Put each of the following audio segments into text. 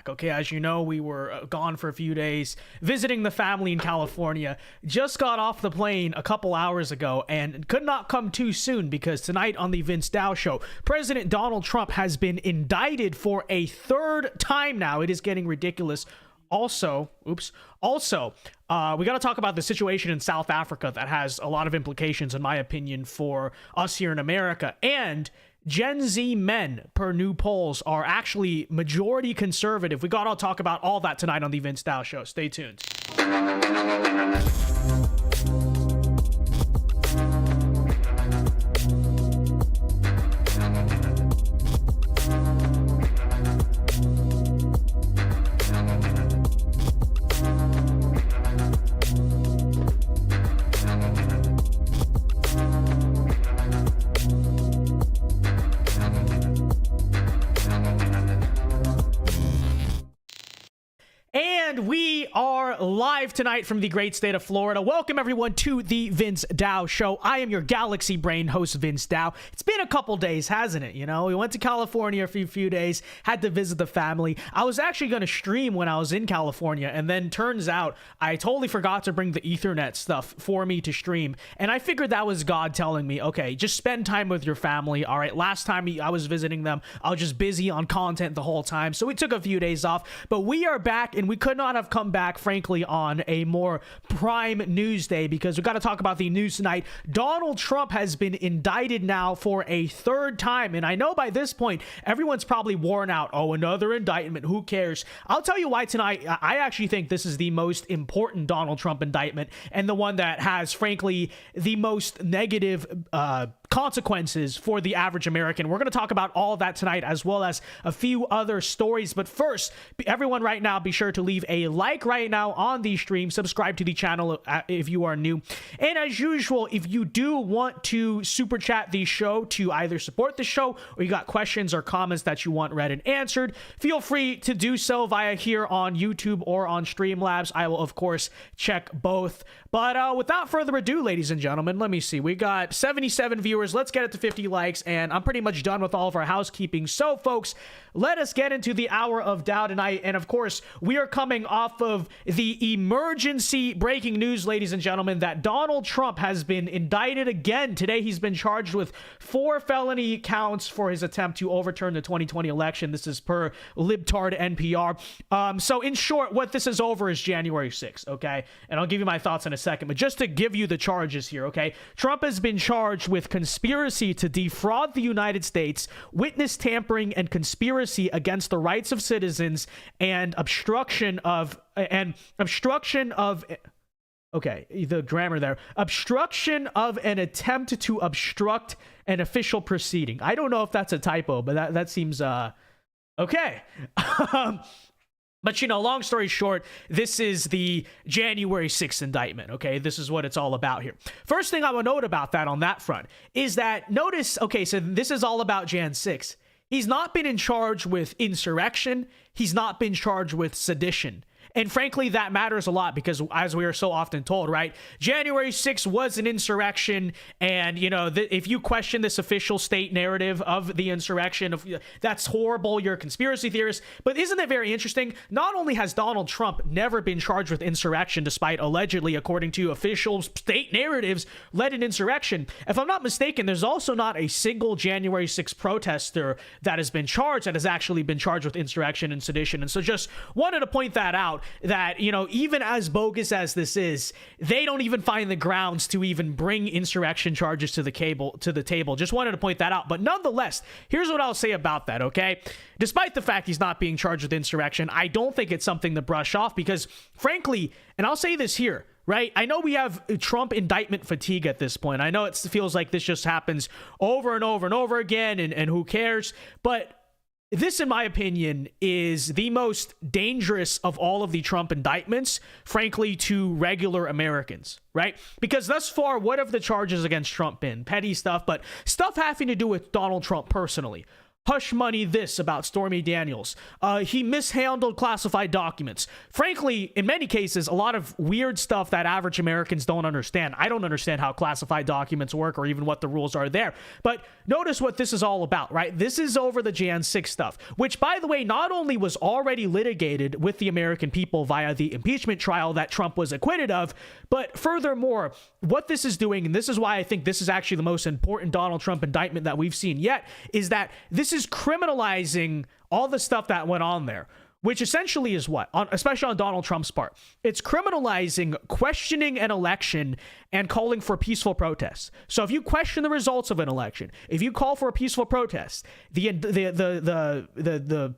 back. Okay, as you know, we were gone for a few days visiting the family in California. Just got off the plane a couple hours ago and could not come too soon because tonight on the Vince Dow Show, President Donald Trump has been indicted for a third time now. It is getting ridiculous. Also, we got to talk about the situation in South Africa that has a lot of implications, in my opinion, for us here in America. And Gen Z men, per new polls, are actually majority conservative. We got to talk about all that tonight on the Vince Dow Show. Stay tuned. And we are live tonight from the great state of Florida. Welcome everyone to the Vince Dow Show. I am your galaxy brain host, Vince Dow. It's been a couple days, hasn't it? You know, we went to California for a few days, had to visit the family. I was actually going to stream when I was in California, and then turns out I totally forgot to bring the Ethernet stuff for me to stream. And I figured that was God telling me, okay, just spend time with your family. All right, last time I was visiting them, I was just busy on content the whole time. So we took a few days off, but we are back, and we could not have come back, frankly, on a more prime news day because we got to talk about the news tonight. Donald Trump has been indicted now for a third time, and I know by this point everyone's probably worn out. Oh, another indictment, who cares? I'll tell you why tonight. I actually think this is the most important Donald Trump indictment, and the one that has, frankly, the most negative consequences for the average American. We're going to talk about all of that tonight, as well as a few other stories. But first, everyone right now, be sure to leave a like right now on the stream, subscribe to the channel if you are new, and as usual, if you do want to super chat the show to either support the show or you got questions or comments that you want read and answered, feel free to do so via here on YouTube or on Streamlabs. I will of course check both. But without further ado, ladies and gentlemen, let me see. We got 77 viewers. Let's get it to 50 likes, and I'm pretty much done with all of our housekeeping. So, folks, let us get into the hour of Dow tonight. And, of course, we are coming off of the emergency breaking news, ladies and gentlemen, that Donald Trump has been indicted again. Today, he's been charged with 4 felony counts for his attempt to overturn the 2020 election. This is per libtard NPR. So, in short, what this is over is January 6th, okay? And I'll give you my thoughts in a second, but just to give you the charges here, okay? Trump has been charged with conspiracy to defraud the United States, witness tampering and conspiracy against the rights of citizens, and obstruction of okay, the grammar there. Obstruction of an attempt to obstruct an official proceeding. I don't know if that's a typo, but that seems okay. But, you know, long story short, this is the January 6th indictment, okay? This is what it's all about here. First thing I will note about that on that front is that, notice, okay, so this is all about Jan 6. He's not been in charge with insurrection. He's not been charged with sedition. And frankly, that matters a lot because, as we are so often told, right, January 6th was an insurrection. And, you know, if you question this official state narrative of the insurrection, that's horrible, you're a conspiracy theorist. But isn't it very interesting? Not only has Donald Trump never been charged with insurrection, despite allegedly, according to official state narratives, led an insurrection. If I'm not mistaken, there's also not a single January 6th protester that has been charged that has actually been charged with insurrection and sedition. And so just wanted to point that out. That, you know, even as bogus as this is, they don't even find the grounds to even bring insurrection charges to the table. Just wanted to point that out. But nonetheless, here's what I'll say about that, okay? Despite the fact he's not being charged with insurrection, I don't think it's something to brush off because, frankly, and I'll say this here, right? I know we have Trump indictment fatigue at this point. I know it feels like this just happens over and over and over again, and who cares? But this, in my opinion, is the most dangerous of all of the Trump indictments, frankly, to regular Americans, right? Because thus far, what have the charges against Trump been? Petty stuff, but stuff having to do with Donald Trump personally. hush money this about Stormy Daniels. He mishandled classified documents. Frankly, in many cases, a lot of weird stuff that average Americans don't understand. I don't understand how classified documents work or even what the rules are there. But notice what this is all about, right? This is over the Jan 6 stuff, which, by the way, not only was already litigated with the American people via the impeachment trial that Trump was acquitted of, but furthermore, what this is doing, and this is why I think this is actually the most important Donald Trump indictment that we've seen yet, is that this is criminalizing all the stuff that went on there, which essentially is what, especially on Donald Trump's part, it's criminalizing questioning an election and calling for peaceful protests. So if you question the results of an election, if you call for a peaceful protest, the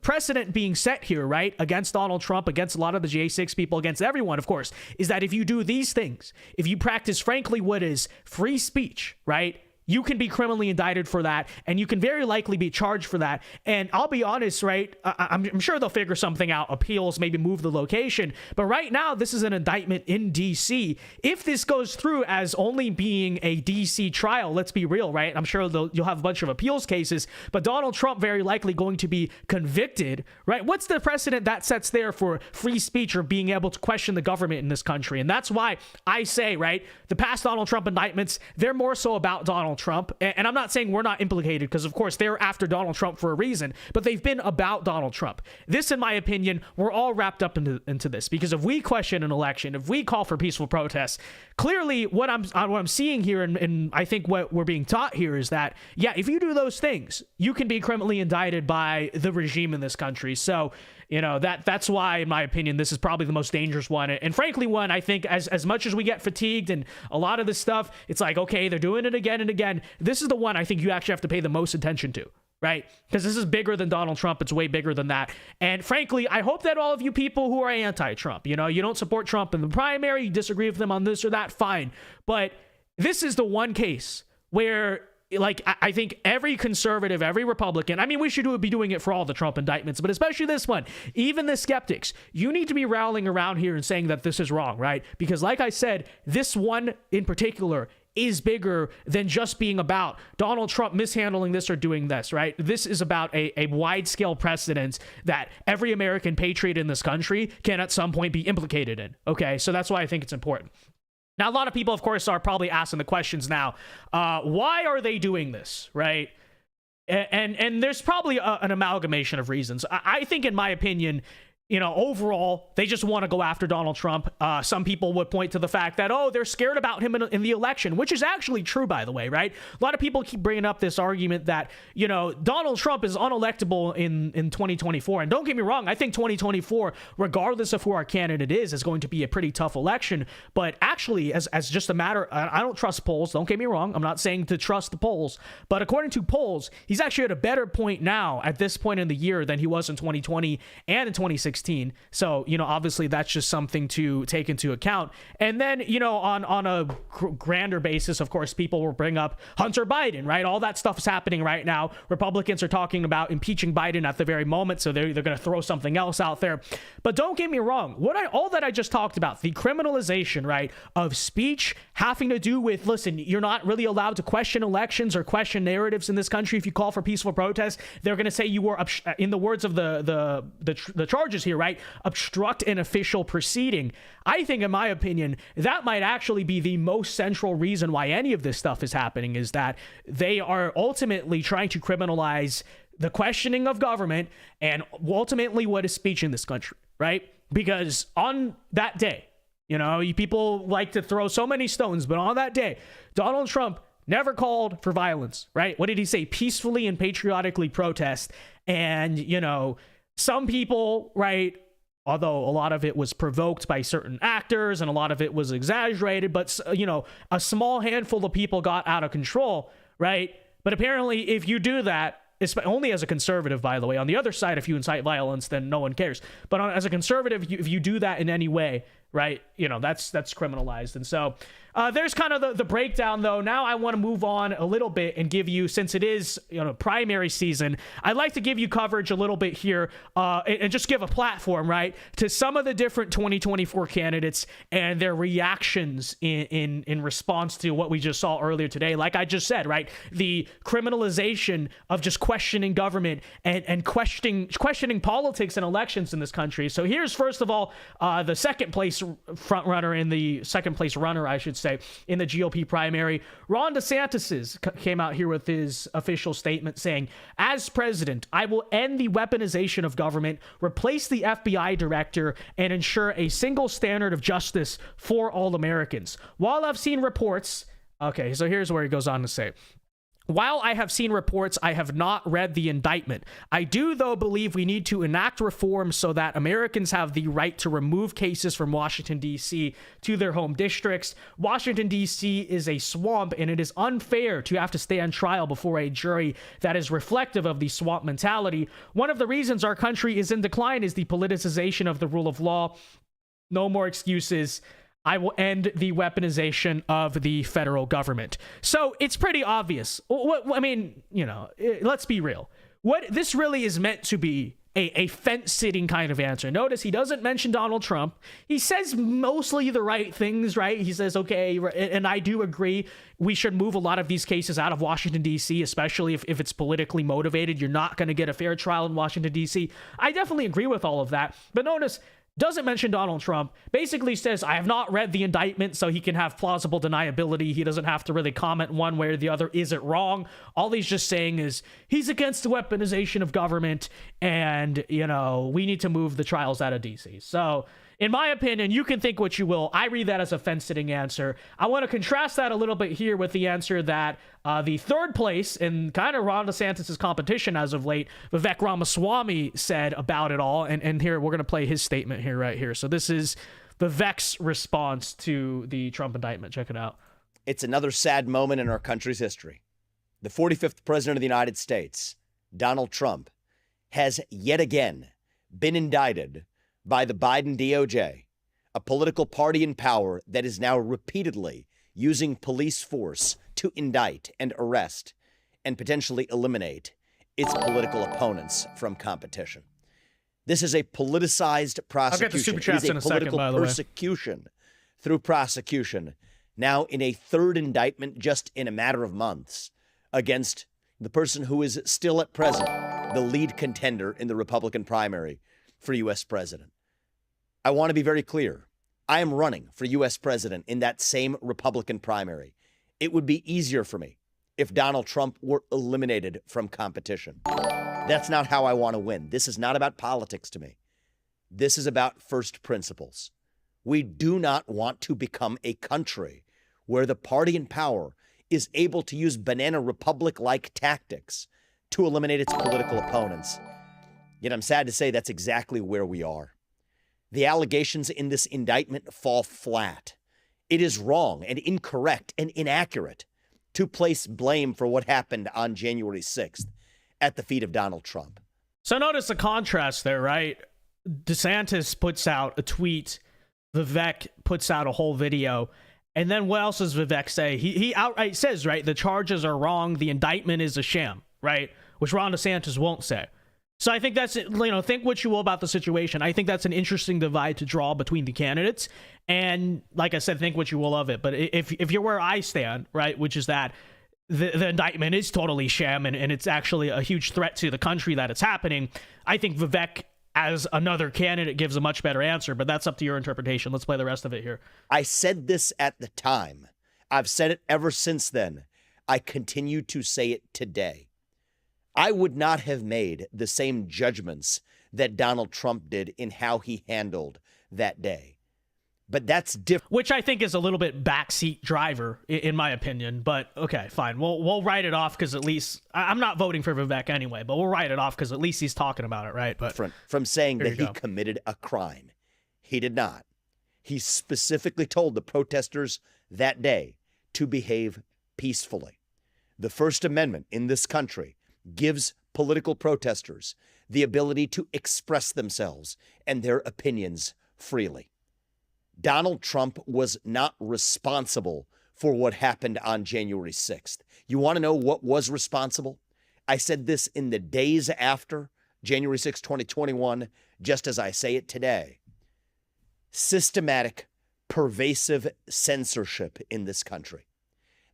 precedent being set here, right, against Donald Trump, against a lot of the J6 people, against everyone, of course, is that if you do these things, if you practice, frankly, what is free speech, right, you can be criminally indicted for that, and you can very likely be charged for that. And I'll be honest, right? I'm sure they'll figure something out, appeals, maybe move the location. But right now, this is an indictment in D.C. If this goes through as only being a D.C. trial, let's be real, right? I'm sure you'll have a bunch of appeals cases, but Donald Trump very likely going to be convicted, right? What's the precedent that sets there for free speech or being able to question the government in this country? And that's why I say, right, the past Donald Trump indictments, they're more so about Donald Trump. And I'm not saying we're not implicated, because of course they're after Donald Trump for a reason, but they've been about Donald Trump. This, in my opinion, we're all wrapped up into this, because if we question an election, if we call for peaceful protests, clearly what I'm seeing here, and I think what we're being taught here is that, yeah, if you do those things, you can be criminally indicted by the regime in this country. So, you know, that's why, in my opinion, this is probably the most dangerous one. And frankly, one, I think as much as we get fatigued and a lot of this stuff, it's like, okay, they're doing it again and again. This is the one I think you actually have to pay the most attention to, right? Because this is bigger than Donald Trump. It's way bigger than that. And frankly, I hope that all of you people who are anti-Trump, you know, you don't support Trump in the primary, you disagree with them on this or that, fine. But this is the one case where, like, I think every conservative, every Republican, I mean, we should be doing it for all the Trump indictments, but especially this one, even the skeptics, you need to be rallying around here and saying that this is wrong, right? Because like I said, this one in particular is bigger than just being about Donald Trump mishandling this or doing this, right? This is about a wide-scale precedent that every American patriot in this country can at some point be implicated in, okay? So that's why I think it's important. Now, a lot of people, of course, are probably asking the questions now, why are they doing this, right? And there's probably an amalgamation of reasons. I think, in my opinion, you know, overall, they just want to go after Donald Trump. Some people would point to the fact that, oh, they're scared about him in the election, which is actually true, by the way, right? A lot of people keep bringing up this argument that, you know, Donald Trump is unelectable in 2024. And don't get me wrong, I think 2024, regardless of who our candidate is going to be a pretty tough election. But actually, as just a matter, I don't trust polls. Don't get me wrong. I'm not saying to trust the polls. But according to polls, he's actually at a better point now at this point in the year than he was in 2020 and in 2016. So, you know, obviously that's just something to take into account. And then, you know, on a grander basis, of course, people will bring up Hunter Biden, right? All that stuff is happening right now. Republicans are talking about impeaching Biden at the very moment, so they're going to throw something else out there. But don't get me wrong. All that I just talked about, the criminalization, right, of speech having to do with, listen, you're not really allowed to question elections or question narratives in this country. If you call for peaceful protests, they're going to say you were, in the words of the charges here, right, obstruct an official proceeding. I think, in my opinion, that might actually be the most central reason why any of this stuff is happening, is that they are ultimately trying to criminalize the questioning of government and ultimately what is speech in this country, right? Because on that day, you know, people like to throw so many stones, but on that day, Donald Trump never called for violence, right? What did he say? Peacefully and patriotically protest. And, you know, some people, right, although a lot of it was provoked by certain actors and a lot of it was exaggerated, but, you know, a small handful of people got out of control, right? But apparently, if you do that, it's only as a conservative, by the way. On the other side, if you incite violence, then no one cares. But as a conservative, if you do that in any way, right? That's criminalized. And so there's kind of the breakdown, though. Now I want to move on a little bit and give you, since it is primary season, I'd like to give you coverage a little bit here and just give a platform, right, to some of the different 2024 candidates and their reactions in response to what we just saw earlier today. Like I just said, right, the criminalization of just questioning government and questioning politics and elections in this country. So here's, first of all, the second place front runner in the second place runner, I should say, in the GOP primary. Ron DeSantis came out here with his official statement saying, as president, I will end the weaponization of government, replace the FBI director, and ensure a single standard of justice for all Americans. While I've seen reports, okay, so here's where he goes on to say, while I have seen reports, I have not read the indictment. I do, though, believe we need to enact reforms so that Americans have the right to remove cases from Washington, D.C. to their home districts. Washington, D.C. is a swamp, and it is unfair to have to stay on trial before a jury that is reflective of the swamp mentality. One of the reasons our country is in decline is the politicization of the rule of law. No more excuses. I will end the weaponization of the federal government. So it's pretty obvious. I mean, let's be real. What this really is meant to be a fence-sitting kind of answer. Notice he doesn't mention Donald Trump. He says mostly the right things, right? He says, okay, and I do agree, we should move a lot of these cases out of Washington, D.C., especially if it's politically motivated. You're not going to get a fair trial in Washington, D.C. I definitely agree with all of that. But notice, doesn't mention Donald Trump, basically says, I have not read the indictment, so he can have plausible deniability. He doesn't have to really comment one way or the other. Is it wrong? All he's just saying is he's against the weaponization of government, and, we need to move the trials out of DC. So, in my opinion, you can think what you will. I read that as a fence-sitting answer. I want to contrast that a little bit here with the answer that the third place in kind of Ron DeSantis' competition as of late, Vivek Ramaswamy, said about it all. And here, we're going to play his statement here, right here. So this is Vivek's response to the Trump indictment. Check it out. It's another sad moment in our country's history. The 45th president of the United States, Donald Trump, has yet again been indicted by the Biden DOJ, a political party in power that is now repeatedly using police force to indict and arrest and potentially eliminate its political opponents from competition. This is a politicized prosecution. I'll get the Superchats in a second, by the way. Persecution through prosecution, now in a third indictment just in a matter of months, against the person who is still at present the lead contender in the Republican primary for U.S. president. I want to be very clear. I am running for U.S. president in that same Republican primary. It would be easier for me if Donald Trump were eliminated from competition. That's not how I want to win. This is not about politics to me. This is about first principles. We do not want to become a country where the party in power is able to use banana republic-like tactics to eliminate its political opponents. Yet I'm sad to say that's exactly where we are. The allegations in this indictment fall flat. It is wrong and incorrect and inaccurate to place blame for what happened on January 6th at the feet of Donald Trump. So notice the contrast there, right? DeSantis puts out a tweet, Vivek puts out a whole video, and then what else does Vivek say? He outright says, right, the charges are wrong, the indictment is a sham, right? Which Ron DeSantis won't say. So I think that's, think what you will about the situation. I think that's an interesting divide to draw between the candidates. And like I said, think what you will of it. But if you're where I stand, right, which is that the indictment is totally sham and it's actually a huge threat to the country that it's happening, I think Vivek as another candidate gives a much better answer. But that's up to your interpretation. Let's play the rest of it here. I said this at the time. I've said it ever since then. I continue to say it today. I would not have made the same judgments that Donald Trump did in how he handled that day. But that's different. Which I think is a little bit backseat driver, in my opinion. But okay, fine. We'll write it off because at least I'm not voting for Vivek anyway. But we'll write it off because at least he's talking about it, right? But from saying that he committed a crime, he did not. He specifically told the protesters that day to behave peacefully. The First Amendment in this country gives political protesters the ability to express themselves and their opinions freely. Donald Trump was not responsible for what happened on January 6th. You want to know what was responsible? I said this in the days after January 6, 2021, just as I say it today. Systematic, pervasive censorship in this country.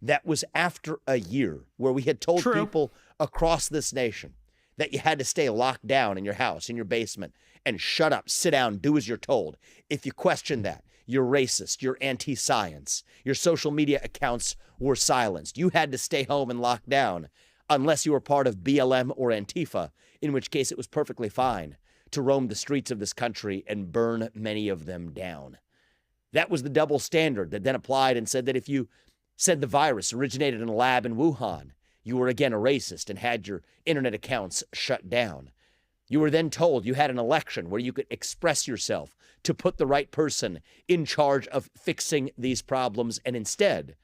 That was after a year where we had told people across this nation that you had to stay locked down in your house, in your basement, and shut up, sit down, do as you're told. If you question that, you're racist, you're anti-science, your social media accounts were silenced. You had to stay home and lock down unless you were part of BLM or Antifa, in which case it was perfectly fine to roam the streets of this country and burn many of them down. That was the double standard that then applied and said that if you said the virus originated in a lab in Wuhan, you were again a racist and had your internet accounts shut down. You were then told you had an election where you could express yourself to put the right person in charge of fixing these problems, and instead,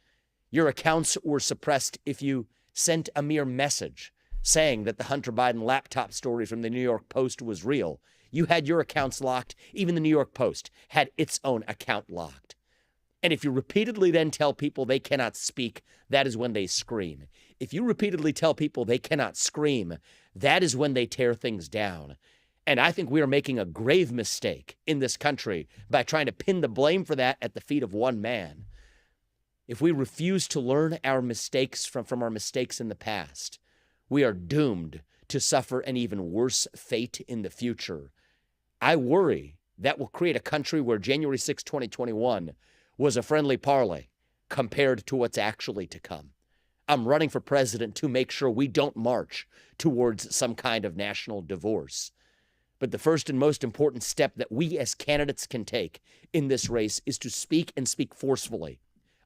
your accounts were suppressed if you sent a mere message saying that the Hunter Biden laptop story from the New York Post was real. You had your accounts locked. Even the New York Post had its own account locked. And if you repeatedly then tell people they cannot speak, that is when they scream. If you repeatedly tell people they cannot scream, that is when they tear things down. And I think we are making a grave mistake in this country by trying to pin the blame for that at the feet of one man. If we refuse to learn our mistakes from our mistakes in the past, we are doomed to suffer an even worse fate in the future. I worry that will create a country where January 6, 2021 was a friendly parlay compared to what's actually to come. I'm running for president to make sure we don't march towards some kind of national divorce. But the first and most important step that we as candidates can take in this race is to speak and speak forcefully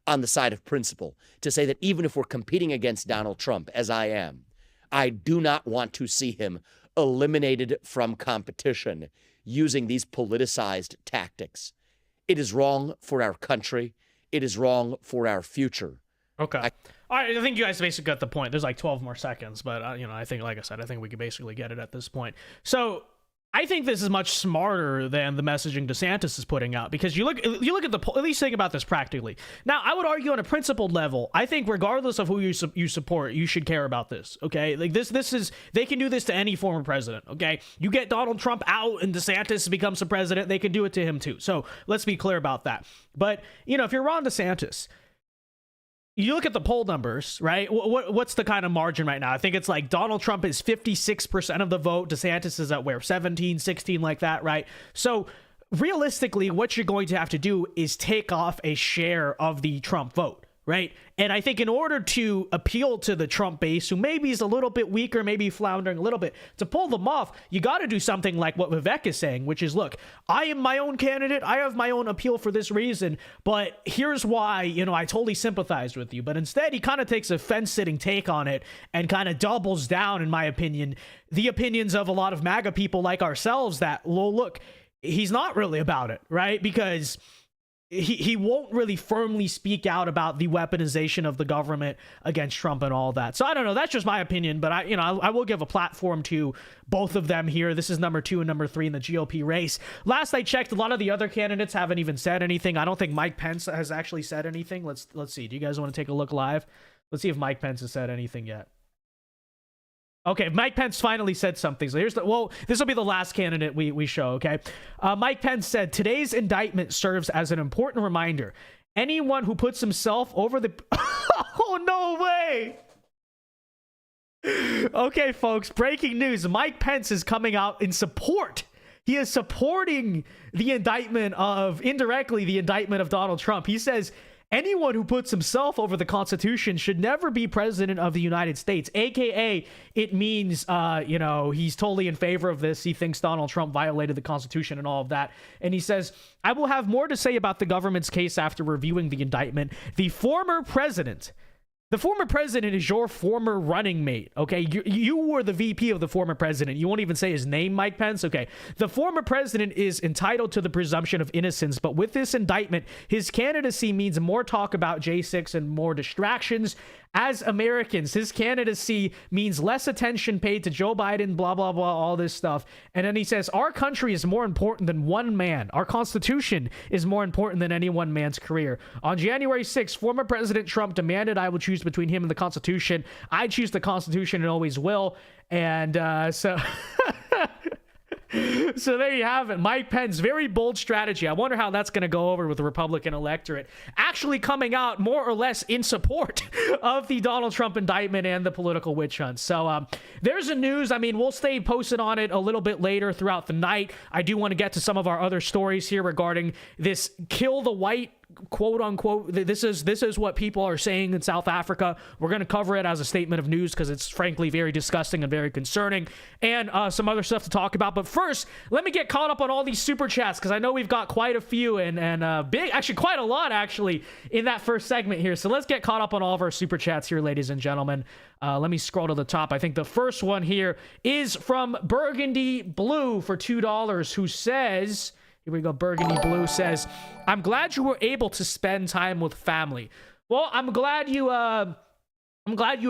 on the side of principle, to say that even if we're competing against Donald Trump, as I am, I do not want to see him eliminated from competition using these politicized tactics. It is wrong for our country. It is wrong for our future. Okay. All right, I think you guys basically got the point. There's like 12 more seconds, but I think, like I said, I think we could basically get it at this point. So I think this is much smarter than the messaging DeSantis is putting out, because you look at the poll. At least think about this practically. Now, I would argue on a principled level, I think regardless of who you support, you should care about this. Okay, like this is, they can do this to any former president. Okay, you get Donald Trump out and DeSantis becomes the president, they can do it to him too. So let's be clear about that. But if you're Ron DeSantis, you look at the poll numbers, right? What's the kind of margin right now? I think it's like Donald Trump is 56% of the vote. DeSantis is at where? 17, 16, like that, right? So realistically, what you're going to have to do is take off a share of the Trump vote, right? And I think in order to appeal to the Trump base, who maybe is a little bit weaker, maybe floundering a little bit, to pull them off, you got to do something like what Vivek is saying, which is, look, I am my own candidate. I have my own appeal for this reason, but here's why, I totally sympathized with you. But instead, he kind of takes a fence-sitting take on it and kind of doubles down, in my opinion, the opinions of a lot of MAGA people like ourselves that, well, look, he's not really about it, right? Because he won't really firmly speak out about the weaponization of the government against Trump and all that. So I don't know. That's just my opinion, but I will give a platform to both of them here. This is number 2 and number 3 in the GOP race. Last I checked, a lot of the other candidates haven't even said anything. I don't think Mike Pence has actually said anything. Let's see. Do you guys want to take a look live? Let's see if Mike Pence has said anything yet. Okay, Mike Pence finally said something. So this will be the last candidate we show, okay? Mike Pence said, today's indictment serves as an important reminder. Anyone who puts himself over the... Oh, no way! Okay, folks, breaking news. Mike Pence is coming out in support. He is supporting the indirectly the indictment of Donald Trump. He says, anyone who puts himself over the Constitution should never be president of the United States, aka it means, he's totally in favor of this. He thinks Donald Trump violated the Constitution and all of that. And he says, I will have more to say about the government's case after reviewing the indictment. The former president is your former running mate, okay? You were the VP of the former president. You won't even say his name, Mike Pence? Okay. The former president is entitled to the presumption of innocence, but with this indictment, his candidacy means more talk about J6 and more distractions. As Americans, his candidacy means less attention paid to Joe Biden, blah, blah, blah, all this stuff. And then he says, our country is more important than one man. Our Constitution is more important than any one man's career. On January 6th, former President Trump demanded I will choose between him and the Constitution. I choose the Constitution and always will. And so... So there you have it. Mike Pence, very bold strategy. I wonder how that's going to go over with the Republican electorate. Actually coming out more or less in support of the Donald Trump indictment and the political witch hunt. So there's the news. I mean, we'll stay posted on it a little bit later throughout the night. I do want to get to some of our other stories here regarding this kill the white, quote unquote. This is what people are saying in South Africa. We're going to cover it as a statement of news because it's frankly very disgusting and very concerning, and some other stuff to talk about. But first, let me get caught up on all these super chats because I know we've got quite a few and big, actually quite a lot actually in that first segment here. So let's get caught up on all of our super chats here, ladies and gentlemen. Let me scroll to the top. I think the first one here is from Burgundy Blue for $2, who says, here we go. Burgundy Blue says, I'm glad you were able to spend time with family. Well, I'm glad you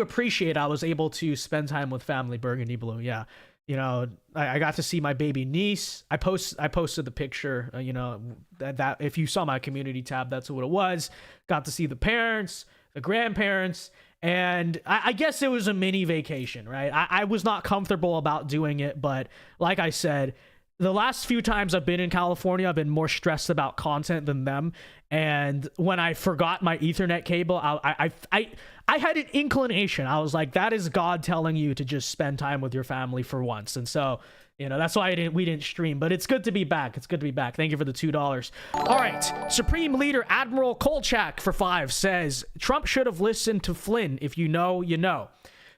appreciate I was able to spend time with family, Burgundy Blue. Yeah. You know, I got to see my baby niece. I posted the picture, you know, that if you saw my community tab, that's what it was. Got to see the parents, the grandparents, and I guess it was a mini vacation, right? I was not comfortable about doing it, but like I said, the last few times I've been in California, I've been more stressed about content than them. And when I forgot my Ethernet cable, I had an inclination. I was like, that is God telling you to just spend time with your family for once. And so, you know, that's why we didn't stream. But it's good to be back. It's good to be back. Thank you for the $2. All right. Supreme Leader Admiral Kolchak for $5 says, Trump should have listened to Flynn. If you know, you know.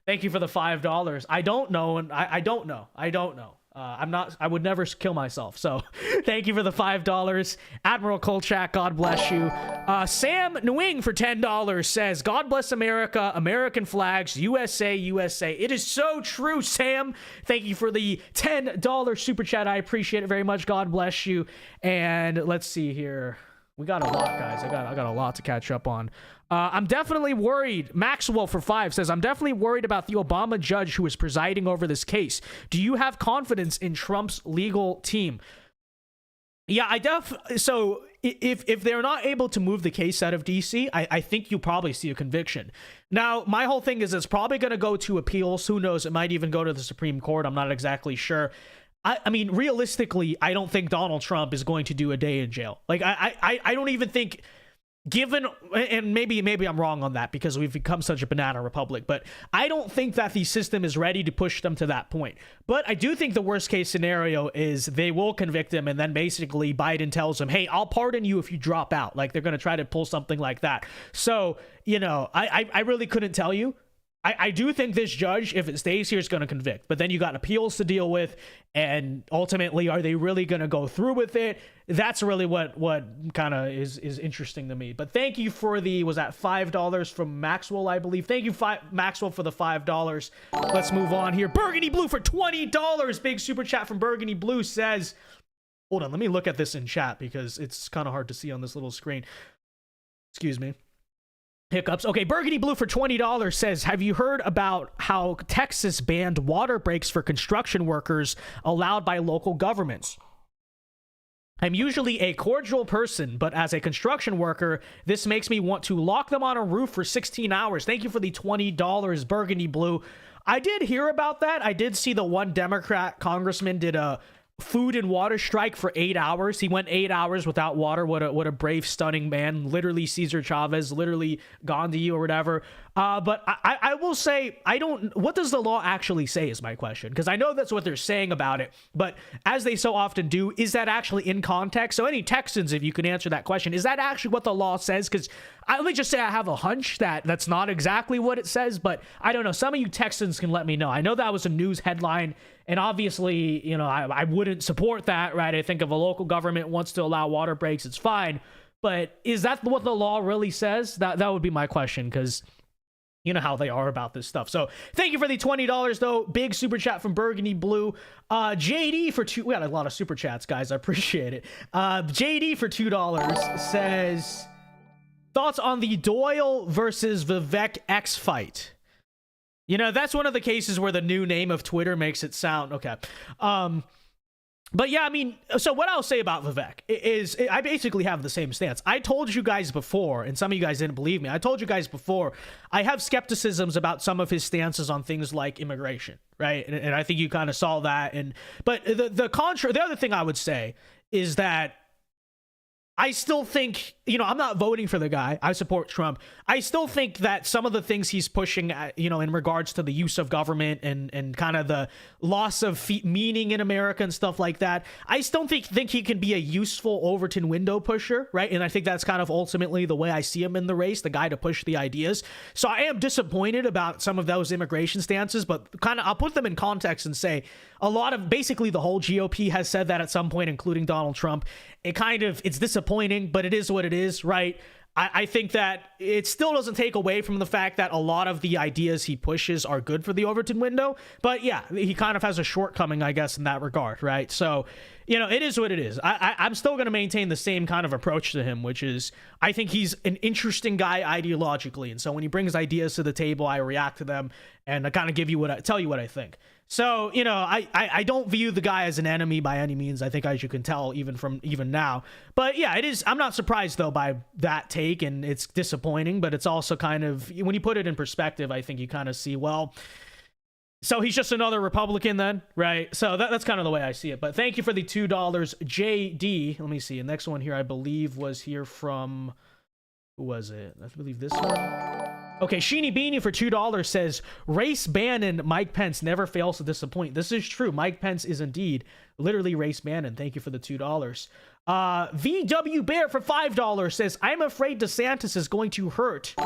Thank you for the $5. I don't know, and I don't know. I don't know. I would never kill myself. So thank you for the $5. Admiral Kolchak, God bless you. Sam Nguyen for $10 says, God bless America, American flags, USA, USA. It is so true, Sam. Thank you for the $10 super chat. I appreciate it very much. God bless you. And let's see here. We got a lot, guys. I got a lot to catch up on. I'm definitely worried. Maxwell for $5 says, I'm definitely worried about the Obama judge who is presiding over this case. Do you have confidence in Trump's legal team? Yeah, so if they're not able to move the case out of DC, I think you'll probably see a conviction. Now, my whole thing is it's probably going to go to appeals. Who knows? It might even go to the Supreme Court. I'm not exactly sure. I mean, realistically, I don't think Donald Trump is going to do a day in jail. Like, I don't even think, given, and maybe I'm wrong on that because we've become such a banana republic, but I don't think that the system is ready to push them to that point. But I do think the worst case scenario is they will convict him, and then basically Biden tells him, hey, I'll pardon you if you drop out. Like, they're going to try to pull something like that. So, you know, I really couldn't tell you. I do think this judge, if it stays here, is going to convict. But then you got appeals to deal with, and ultimately, are they really going to go through with it? That's really what kind of is interesting to me. But thank you for was that $5 from Maxwell, I believe. Thank you, Maxwell, for the $5. Let's move on here. Burgundy Blue for $20. Big super chat from Burgundy Blue says, hold on, let me look at this in chat because it's kind of hard to see on this little screen. Excuse me. Hiccups. Okay, Burgundy Blue for $20 says, have you heard about how Texas banned water breaks for construction workers allowed by local governments? I'm usually a cordial person, but as a construction worker, this makes me want to lock them on a roof for 16 hours. Thank you for the $20, Burgundy Blue. I did hear about that. I did see the one Democrat congressman did a food and water strike for 8 hours. He went 8 hours without water. What a brave, stunning man. Literally Cesar Chavez, literally Gandhi or whatever. But I will say, what does the law actually say is my question? Because I know that's what they're saying about it. But as they so often do, is that actually in context? So any Texans, if you can answer that question, is that actually what the law says? Because let me just say I have a hunch that that's not exactly what it says, but I don't know. Some of you Texans can let me know. I know that was a news headline, and obviously, you know, I wouldn't support that, right? I think if a local government wants to allow water breaks, it's fine. But is that what the law really says? That would be my question, because you know how they are about this stuff. So thank you for the $20, though. Big super chat from Burgundy Blue. JD for $2. We got a lot of super chats, guys. I appreciate it. JD for $2 says, Thoughts on the Doyle versus Vivek X fight? You know, that's one of the cases where the new name of Twitter makes it sound okay. But yeah, I mean, so what I'll say about Vivek is I basically have the same stance. I told you guys before, and some of you guys didn't believe me. I told you guys before, I have skepticisms about some of his stances on things like immigration, right? And I think you kind of saw that. But the other thing I would say is that I still think, you know, I'm not voting for the guy. I support Trump. I still think that some of the things he's pushing, you know, in regards to the use of government and kind of the loss of meaning in America and stuff like that, I still think he can be a useful Overton window pusher, right? And I think that's kind of ultimately the way I see him in the race, the guy to push the ideas. So I am disappointed about some of those immigration stances, but kind of I'll put them in context and say a lot of basically the whole GOP has said that at some point, including Donald Trump. It's disappointing, but it is what it is, right? I think that it still doesn't take away from the fact that a lot of the ideas he pushes are good for the Overton window. But yeah, he kind of has a shortcoming, I guess, in that regard, right? So, you know, it is what it is. I'm still going to maintain the same kind of approach to him, which is I think he's an interesting guy ideologically. And so when he brings ideas to the table, I react to them and I kind of tell you what I think. So, you know, I don't view the guy as an enemy by any means. I think, as you can tell, even now. But yeah, it is. I'm not surprised, though, by that take, and it's disappointing, but it's also kind of, when you put it in perspective, I think you kind of see, well, so he's just another Republican then, right? So that's kind of the way I see it. But thank you for the $2, JD. Let me see. The next one here, I believe, was here from, who was it? I believe this one. Okay, Sheeny Beanie for $2 says, race Bannon, Mike Pence never fails to disappoint. This is true. Mike Pence is indeed literally race Bannon. Thank you for the $2. VW Bear for $5 says, I'm afraid DeSantis is going to hurt.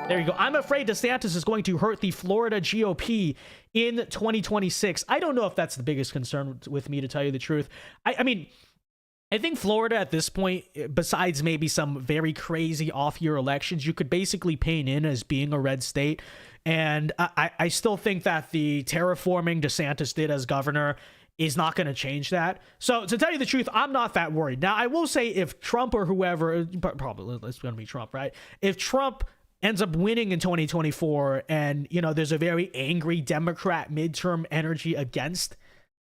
There you go. I'm afraid DeSantis is going to hurt the Florida GOP in 2026. I don't know if that's the biggest concern with me, to tell you the truth. I mean, I think Florida at this point, besides maybe some very crazy off-year elections, you could basically paint in as being a red state. And I still think that the terraforming DeSantis did as governor is not going to change that. So to tell you the truth, I'm not that worried. Now, I will say if Trump or whoever, probably it's going to be Trump, right? If Trump ends up winning in 2024 and, you know, there's a very angry Democrat midterm energy against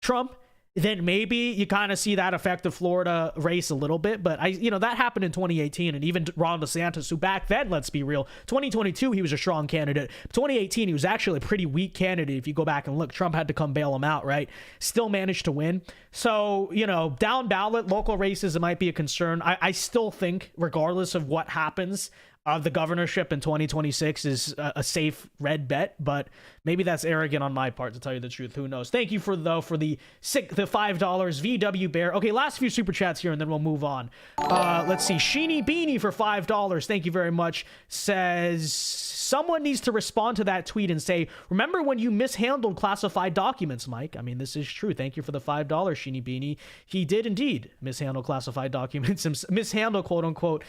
Trump, then maybe you kind of see that affect the Florida race a little bit. But that happened in 2018, and even Ron DeSantis, who back then, let's be real, 2022, he was a strong candidate. 2018, he was actually a pretty weak candidate. If you go back and look, Trump had to come bail him out, right? Still managed to win. So, you know, down ballot, local races, it might be a concern. I still think, regardless of what happens, the governorship in 2026 is a safe red bet, but maybe that's arrogant on my part, to tell you the truth. Who knows? Thank you for the $5 VW Bear. Okay, last few super chats here, and then we'll move on. Let's see. Sheeny Beanie for $5. Thank you very much. Says, someone needs to respond to that tweet and say, remember when you mishandled classified documents, Mike? I mean, this is true. Thank you for the $5, Sheeny Beanie. He did indeed mishandle classified documents, mishandle quote unquote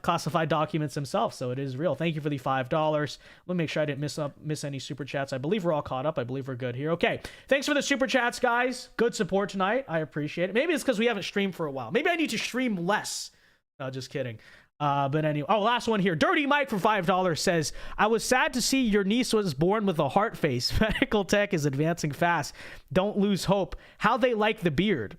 classified documents himself. So it is real. Thank you for the $5. Let me make sure I didn't miss any super chats. I believe we're all caught up. I believe we're good here. Okay. Thanks for the super chats, guys. Good support tonight. I appreciate it. Maybe it's because we haven't streamed for a while. Maybe I need to stream less. No, just kidding. But anyway, last one here. Dirty Mike for $5 says, I was sad to see your niece was born with a heart face. Medical tech is advancing fast. Don't lose hope. How they like the beard.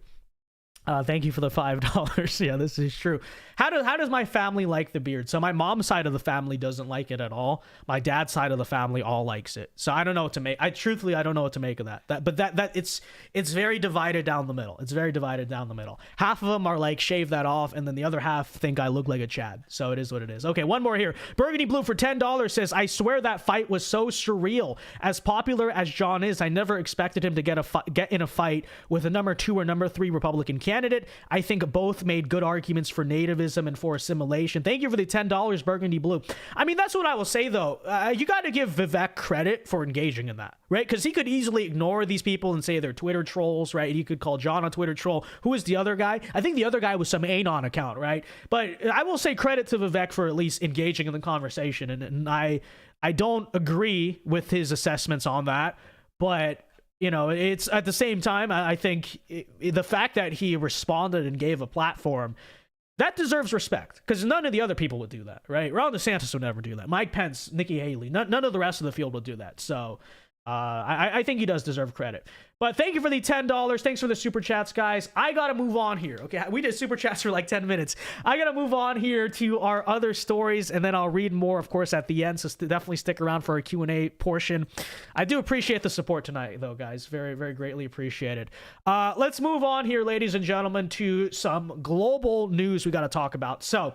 Thank you for the $5. Yeah, this is true. How does my family like the beard? So my mom's side of the family doesn't like it at all. My dad's side of the family all likes it. So I don't know what to make. I don't know what to make of that. But it's very divided down the middle. It's very divided down the middle. Half of them are like, shave that off, and then the other half think I look like a Chad. So it is what it is. Okay, one more here. Burgundy Blue for $10 says, I swear that fight was so surreal. As popular as John is, I never expected him to get in a fight with a number 2 or number 3 Republican candidate. I think both made good arguments for nativism and for assimilation. Thank you for the $10, Burgundy Blue. I mean, that's what I will say, though. You got to give Vivek credit for engaging in that, right? Because he could easily ignore these people and say they're Twitter trolls, right? He could call John a Twitter troll. Who is the other guy? I think the other guy was some Anon account, right? But I will say credit to Vivek for at least engaging in the conversation. And I don't agree with his assessments on that, but you know, it's at the same time, I think the fact that he responded and gave a platform That deserves respect, because none of the other people would do that, right? Ron DeSantis would never do that. Mike Pence, Nikki Haley, none of the rest of the field would do that. So I think he does deserve credit. But thank you for the $10. Thanks for the super chats, guys. I got to move on here. Okay, we did super chats for like 10 minutes. I got to move on here to our other stories, and then I'll read more, of course, at the end. So definitely stick around for a Q&A portion. I do appreciate the support tonight, though, guys. Very, very greatly appreciated. Let's move on here, ladies and gentlemen, to some global news we got to talk about. So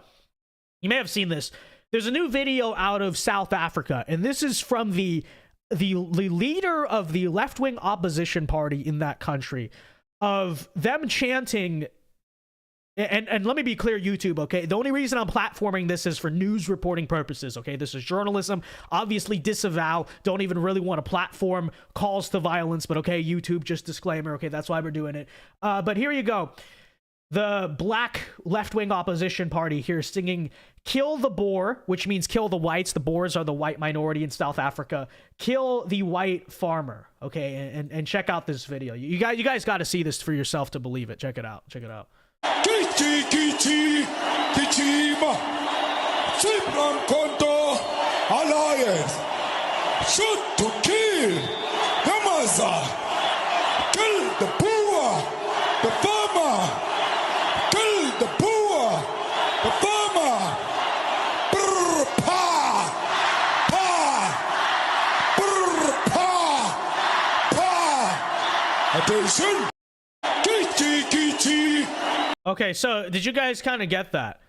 you may have seen this. There's a new video out of South Africa, and this is from the leader of the left-wing opposition party in that country, of them chanting, and let me be clear, YouTube, okay? The only reason I'm platforming this is for news reporting purposes, okay? This is journalism. Obviously, disavow. Don't even really want to platform calls to violence, but okay, YouTube, just disclaimer, okay? That's why we're doing it. But here you go. The black left-wing opposition party here singing "Kill the Boer," which means kill the whites. The Boers are the white minority in South Africa. Kill the white farmer. Okay, and check out this video. You guys got to see this for yourself to believe it. Check it out. Check it out. Alliance shoot to kill the mother, kill the poor, the farmer. Kill the poor, the farmer. Brr, pa, pa, brr, pa, pa. Attention. Kichi, kichi. Okay, so did you guys kind of get that?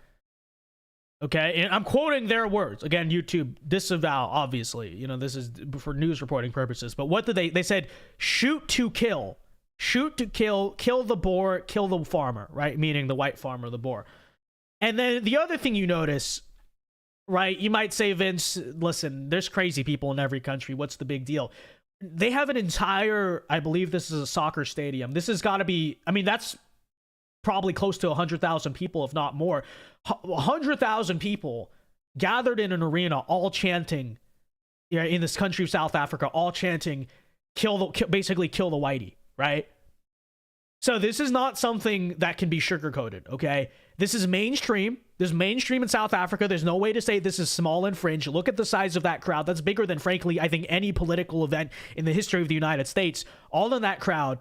Okay, and I'm quoting their words. Again, YouTube, disavow, obviously. You know, this is for news reporting purposes. But what did they said, shoot to kill. Shoot to kill the Boer, kill the farmer, right? Meaning the white farmer, the Boer. And then the other thing you notice, right? You might say, Vince, listen, there's crazy people in every country. What's the big deal? They have an entire, I believe this is a soccer stadium. This has got to be, I mean, that's probably close to 100,000 people, if not more. 100,000 people gathered in an arena, all chanting, in this country of South Africa, all chanting, basically kill the whitey. Right? So this is not something that can be sugarcoated, okay? This is mainstream. This is mainstream in South Africa. There's no way to say this is small and fringe. Look at the size of that crowd. That's bigger than, frankly, I think any political event in the history of the United States. All in that crowd.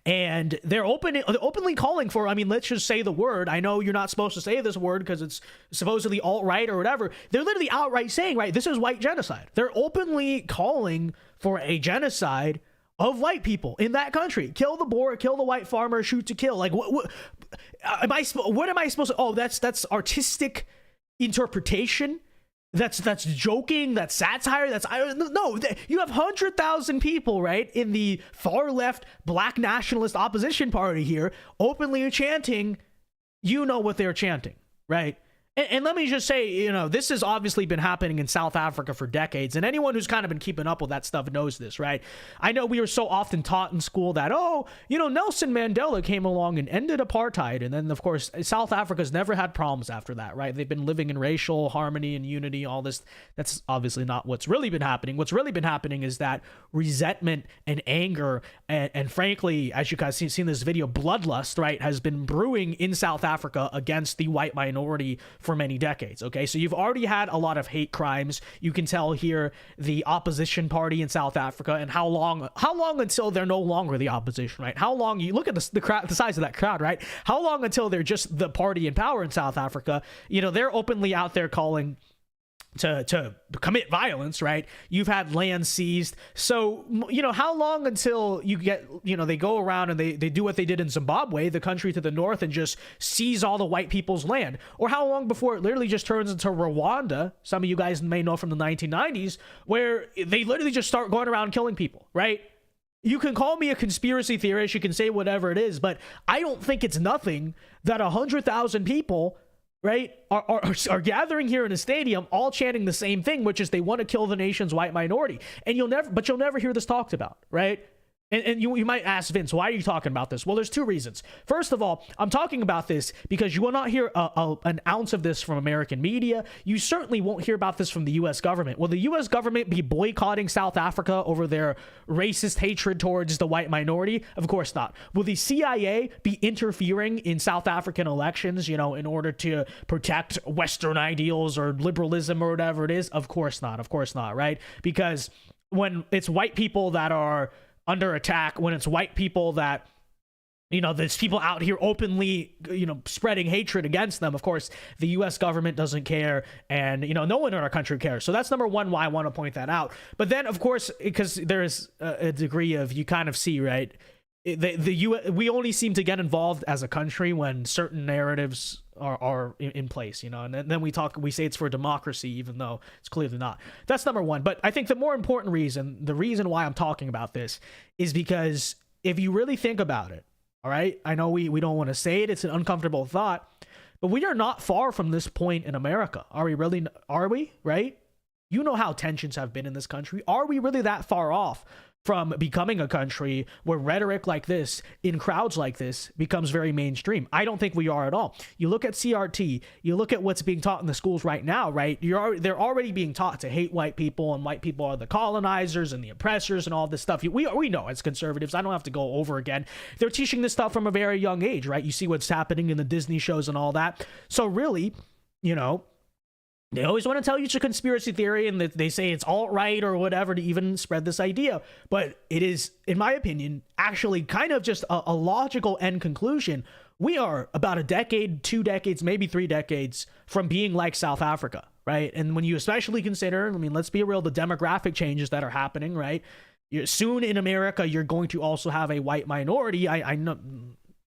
And they're openly calling for, I mean, let's just say the word. I know you're not supposed to say this word because it's supposedly alt-right or whatever. They're literally outright saying, right, this is white genocide. They're openly calling for a genocide of white people in that country. Kill the Boer, kill the white farmer, shoot to kill. Like, what am I supposed to? Oh, that's artistic interpretation. That's joking. That's satire. No. You have 100,000 people, right, in the far left black nationalist opposition party here, openly chanting. You know what they're chanting, right? And let me just say, you know, this has obviously been happening in South Africa for decades, and anyone who's kind of been keeping up with that stuff knows this, right? I know we were so often taught in school that, oh, you know, Nelson Mandela came along and ended apartheid, and then, of course, South Africa's never had problems after that, right? They've been living in racial harmony and unity, all this. That's obviously not what's really been happening. What's really been happening is that resentment and anger, and frankly, as you guys seen in this video, bloodlust, right, has been brewing in South Africa against the white minority for many decades. Okay, so you've already had a lot of hate crimes. You can tell here the opposition party in South Africa, and how long until they're no longer the opposition, right? How long, you look at the crowd, the size of that crowd, right? How long until they're just the party in power in South Africa? You know, they're openly out there calling to commit violence, right? You've had land seized. So, you know, how long until you get, you know, they go around and they do what they did in Zimbabwe, the country to the north, and just seize all the white people's land? Or how long before it literally just turns into Rwanda, some of you guys may know from the 1990s, where they literally just start going around killing people, right? You can call me a conspiracy theorist, you can say whatever it is, but I don't think it's nothing that 100,000 people, right, are gathering here in a stadium, all chanting the same thing, which is they want to kill the nation's white minority. And you'll never hear this talked about, right? And you might ask, Vince, why are you talking about this? Well, there's two reasons. First of all, I'm talking about this because you will not hear an ounce of this from American media. You certainly won't hear about this from the U.S. government. Will the U.S. government be boycotting South Africa over their racist hatred towards the white minority? Of course not. Will the CIA be interfering in South African elections, in order to protect Western ideals or liberalism or whatever it is? Of course not. Of course not, right? Because when it's white people that are under attack, when it's white people that, there's people out here openly, spreading hatred against them, of course, the U.S. government doesn't care, and, no one in our country cares. So that's number one why I want to point that out. But then, of course, because there is a degree of, you kind of see, right, we only seem to get involved as a country when certain narratives are in place, and then we say it's for democracy, even though it's clearly not. That's number one. But I think the more important reason, the reason why I'm talking about this, is because if you really think about it, all right, I know we don't want to say it, it's an uncomfortable thought, but we are not far from this point in America. Are we really? Are we? Right? You know how tensions have been in this country. Are we really that far off from becoming a country where rhetoric like this in crowds like this becomes very mainstream? I don't think we are at all. You look at CRT, you look at what's being taught in the schools right now, right? They're already being taught to hate white people, and white people are the colonizers and the oppressors and all this stuff. We know as conservatives, I don't have to go over again. They're teaching this stuff from a very young age, right? You see what's happening in the Disney shows and all that. So really, they always want to tell you it's a conspiracy theory, and that they say it's alt-right or whatever to even spread this idea. But it is, in my opinion, actually kind of just a logical end conclusion. We are about a decade, 2 decades, maybe 3 decades from being like South Africa, right? And when you especially consider, let's be real, the demographic changes that are happening, right? Soon in America, you're going to also have a white minority. I know.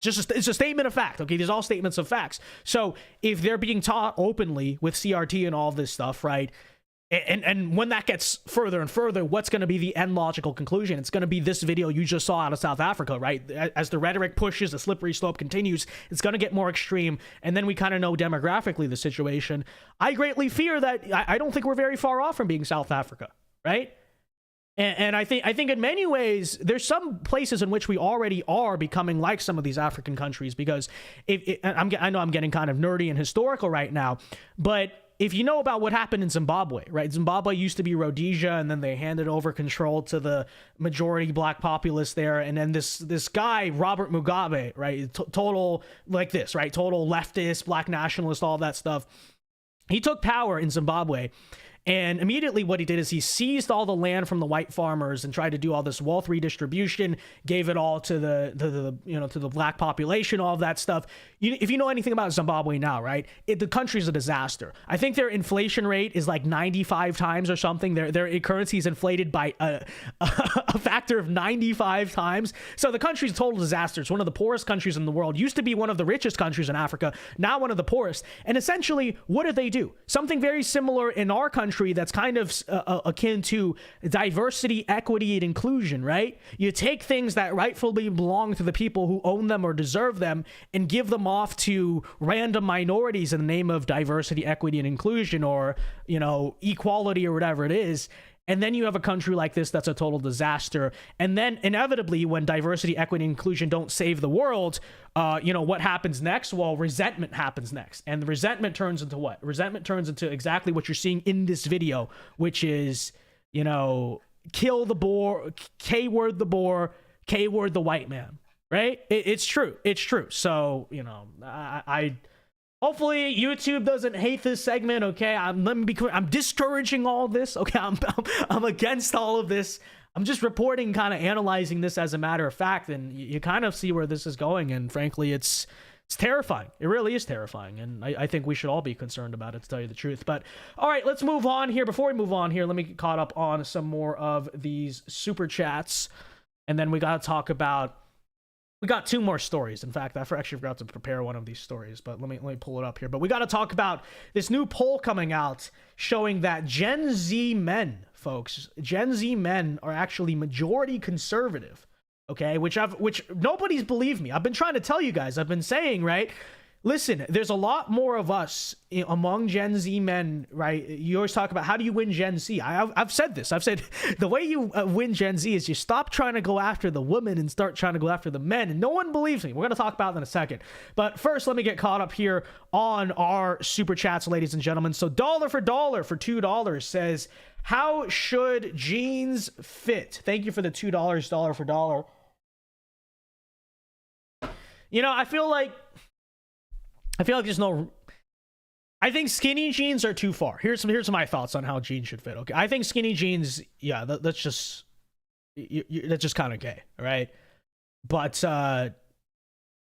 It's a statement of fact, okay? These are all statements of facts. So if they're being taught openly with CRT and all this stuff, right, and when that gets further and further, what's going to be the end logical conclusion? It's going to be this video you just saw out of South Africa, right? As the rhetoric pushes, the slippery slope continues, it's going to get more extreme, and then we kind of know demographically the situation. I greatly fear that I don't think we're very far off from being South Africa, right? And I think in many ways, there's some places in which we already are becoming like some of these African countries, because I know I'm getting kind of nerdy and historical right now, but if you know about what happened in Zimbabwe, right? Zimbabwe used to be Rhodesia, and then they handed over control to the majority black populace there. And then this guy, Robert Mugabe, right? Total like this, right? Total leftist, black nationalist, all that stuff. He took power in Zimbabwe. And immediately what he did is he seized all the land from the white farmers and tried to do all this wealth redistribution, gave it all to the black population, all of that stuff. If you know anything about Zimbabwe now, right, the country's a disaster. I think their inflation rate is like 95 times or something. Their currency is inflated by a factor of 95 times. So the country's a total disaster. It's one of the poorest countries in the world. Used to be one of the richest countries in Africa, now one of the poorest. And essentially, what did they do? Something very similar in our country that's kind of akin to diversity, equity, and inclusion, right? You take things that rightfully belong to the people who own them or deserve them and give them off to random minorities in the name of diversity, equity, and inclusion, or, equality, or whatever it is. And then you have a country like this that's a total disaster. And then inevitably, when diversity, equity, and inclusion don't save the world, what happens next? Well, resentment happens next. And the resentment turns into what? Resentment turns into exactly what you're seeing in this video, which is, kill the Boer, K-word the Boer, K-word the white man, right? It's true. It's true. So, I hopefully YouTube doesn't hate this segment, okay? Let me be clear. I'm discouraging all this, okay? I'm against all of this. I'm just reporting, kind of analyzing this as a matter of fact, and you kind of see where this is going, and frankly, it's terrifying. It really is terrifying, and I think we should all be concerned about it, to tell you the truth. But, all right, let's move on here. Before we move on here, let me get caught up on some more of these super chats, and then we got to talk about... We got 2 more stories. In fact, I actually forgot to prepare one of these stories, but let me pull it up here. But we got to talk about this new poll coming out showing that Gen Z men, folks, Gen Z men are actually majority conservative, okay? Which nobody's believed me. I've been trying to tell you guys. I've been saying, right? listen, there's a lot more of us among Gen Z men, right? You always talk about how do you win Gen Z? I've said this. I've said the way you win Gen Z is you stop trying to go after the women and start trying to go after the men. And no one believes me. We're going to talk about that in a second. But first, let me get caught up here on our super chats, ladies and gentlemen. So dollar for $2 says, how should jeans fit? Thank you for the $2, dollar for dollar. You know, I feel like there's no. I think skinny jeans are too far. Here's my thoughts on how jeans should fit. Okay, I think skinny jeans, yeah, that's just kind of gay, right? But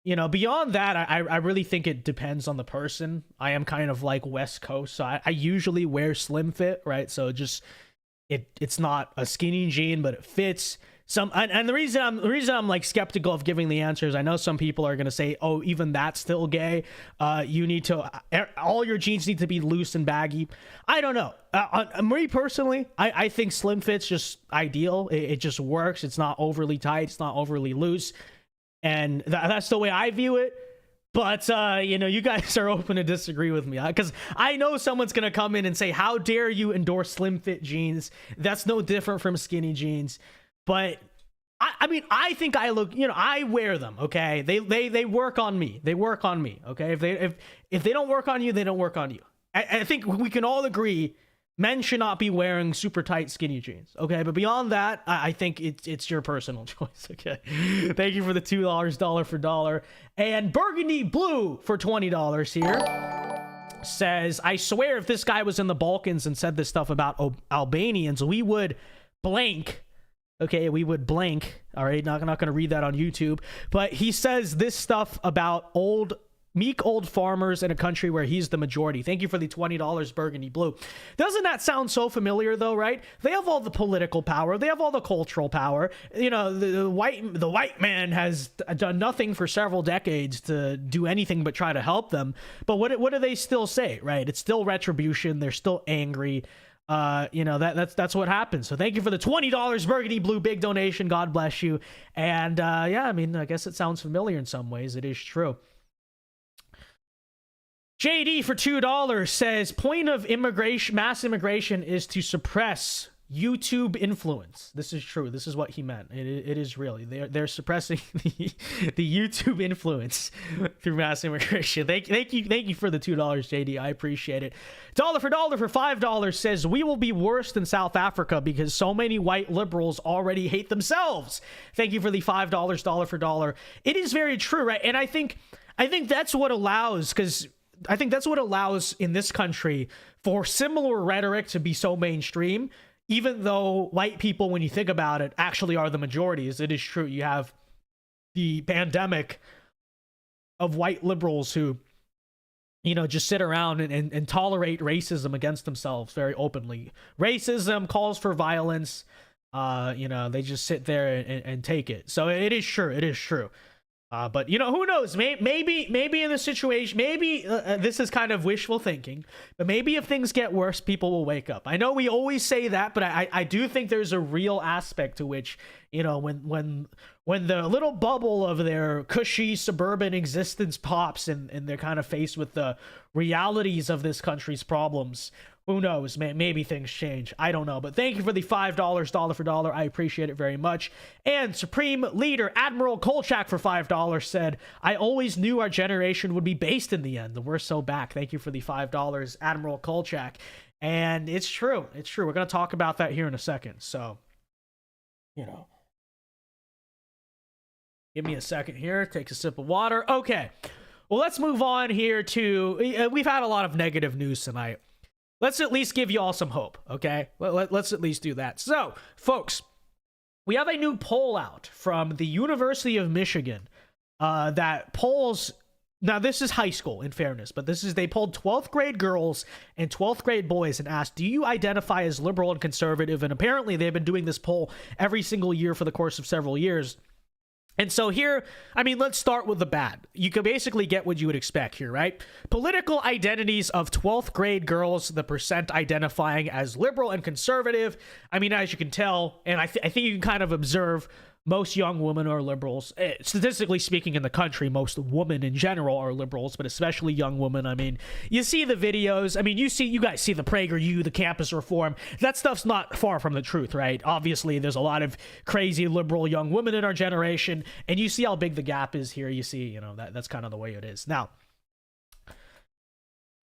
you know, beyond that, I really think it depends on the person. I am kind of like West Coast, so I usually wear slim fit, right? So it's not a skinny jean, but it fits. And the reason I'm like skeptical of giving the answers, I know some people are gonna say, oh, even that's still gay. You need to, all your jeans need to be loose and baggy. I don't know. Me personally, I think slim fit's just ideal. It just works. It's not overly tight. It's not overly loose, and that's the way I view it. But, you know, you guys are open to disagree with me, because I know someone's going to come in and say, how dare you endorse slim fit jeans? That's no different from skinny jeans. But I mean, I think I look, you know, I wear them. Okay. They work on me. They work on me. Okay. If they don't work on you, they don't work on you. I think we can all agree men should not be wearing super tight skinny jeans. Okay. But beyond that, I think it's your personal choice. Okay. Thank you for the $2, dollar for dollar. And Burgundy Blue for $20 here says, I swear if this guy was in the Balkans and said this stuff about Albanians, we would blank. Okay, we would blank. All right, not going to read that on YouTube. But he says this stuff about meek old farmers in a country where he's the majority. Thank you for the $20, Burgundy Blue. Doesn't that sound so familiar, though, right? They have all the political power. They have all the cultural power. You know, the white man has done nothing for several decades to do anything but try to help them. But what do they still say, right? It's still retribution. They're still angry. You know, that's what happens. So thank you for the $20, Burgundy Blue, big donation. God bless you. And yeah, I mean, I guess it sounds familiar in some ways. It is true. JD for $2 says, point of mass immigration is to suppress YouTube influence. This is true. This is what he meant. It is really. They're suppressing the YouTube influence through mass immigration. Thank you for the $2, JD. I appreciate it. Dollar for $5 says, we will be worse than South Africa because so many white liberals already hate themselves. Thank you for the $5, dollar for dollar. It is very true, right? And I think that's what allows, because I think that's what allows in this country for similar rhetoric to be so mainstream, even though white people, when you think about it, actually are the majorities. It is true. You have the pandemic of white liberals who, you know, just sit around and tolerate racism against themselves very openly. Racism, calls for violence, you know, they just sit there and take it. So it is true. It is true. But, you know, who knows? Maybe in this situation, maybe this is kind of wishful thinking, but maybe if things get worse, people will wake up. I know we always say that, but I do think there's a real aspect to which, you know, when the little bubble of their cushy suburban existence pops and they're kind of faced with the realities of this country's problems, who knows, man, maybe things change. I don't know. But thank you for the $5, dollar for dollar. I appreciate it very much. And Supreme Leader Admiral Kolchak for $5 said, I always knew our generation would be based in the end. We're so back. Thank you for the $5, Admiral Kolchak. And it's true. It's true. We're going to talk about that here in a second. So, you know, give me a second here. Take a sip of water. Okay. Well, let's move on here to, we've had a lot of negative news tonight. Let's at least give you all some hope, okay? Let's at least do that. So, folks, we have a new poll out from the University of Michigan that polls. Now, this is high school, in fairness, but they polled 12th grade girls and 12th grade boys and asked, do you identify as liberal and conservative? And apparently, they've been doing this poll every single year for the course of several years. And so here, I mean, let's start with the bad. You can basically get what you would expect here, right? Political identities of 12th grade girls, the percent identifying as liberal and conservative. I mean, as you can tell, and I think you can kind of observe most young women are liberals. Statistically speaking, in the country, most women in general are liberals, but especially young women. I mean, you see the videos. I mean, you guys see the PragerU, the campus reform. That stuff's not far from the truth, right? Obviously, there's a lot of crazy liberal young women in our generation, and you see how big the gap is here. You see, you know, that's kind of the way it is. Now,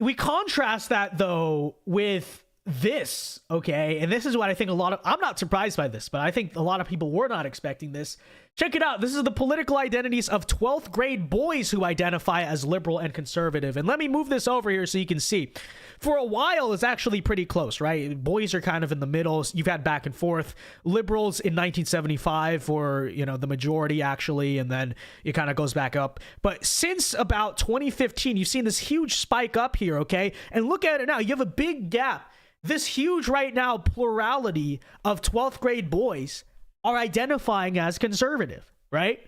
we contrast that, though, with this, okay? And this is what I think I'm not surprised by this, but I think a lot of people were not expecting this. Check it out. This is the political identities of 12th grade boys who identify as liberal and conservative. And let me move this over here so you can see. For a while, it's actually pretty close, right? Boys are kind of in the middle. You've had back and forth. Liberals in 1975 were, you know, the majority, actually, and then it kind of goes back up. But since about 2015, you've seen this huge spike up here, okay? And look at it now. You have a big gap. This huge right now plurality of 12th grade boys are identifying as conservative, right?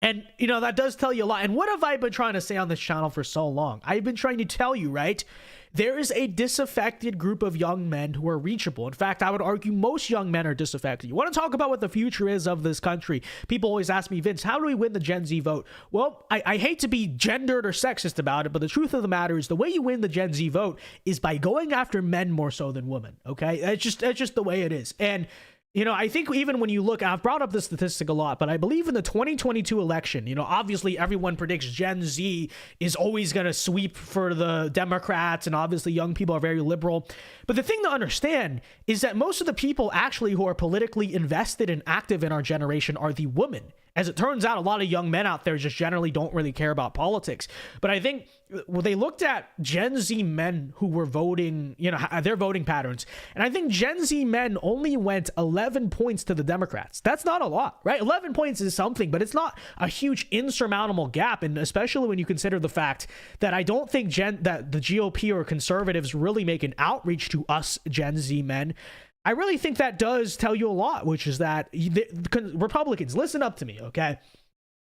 And, you know, that does tell you a lot. And what have I been trying to say on this channel for so long? I've been trying to tell you, right? There is a disaffected group of young men who are reachable. In fact, I would argue most young men are disaffected. You want to talk about what the future is of this country? People always ask me, Vince, how do we win the Gen Z vote? Well, I hate to be gendered or sexist about it, but the truth of the matter is the way you win the Gen Z vote is by going after men more so than women, okay? That's just the way it is. And you know, I think even when you look, I've brought up this statistic a lot, but I believe in the 2022 election, you know, obviously everyone predicts Gen Z is always going to sweep for the Democrats, and obviously young people are very liberal. But the thing to understand is that most of the people actually who are politically invested and active in our generation are the women. As it turns out, a lot of young men out there just generally don't really care about politics. But I think when they looked at Gen Z men who were voting, you know, their voting patterns, and I think Gen Z men only went 11 points to the Democrats. That's not a lot, right? 11 points is something, but it's not a huge insurmountable gap. And especially when you consider the fact that I don't think that the GOP or conservatives really make an outreach to us Gen Z men. I really think that does tell you a lot, which is that Republicans, listen up to me, okay?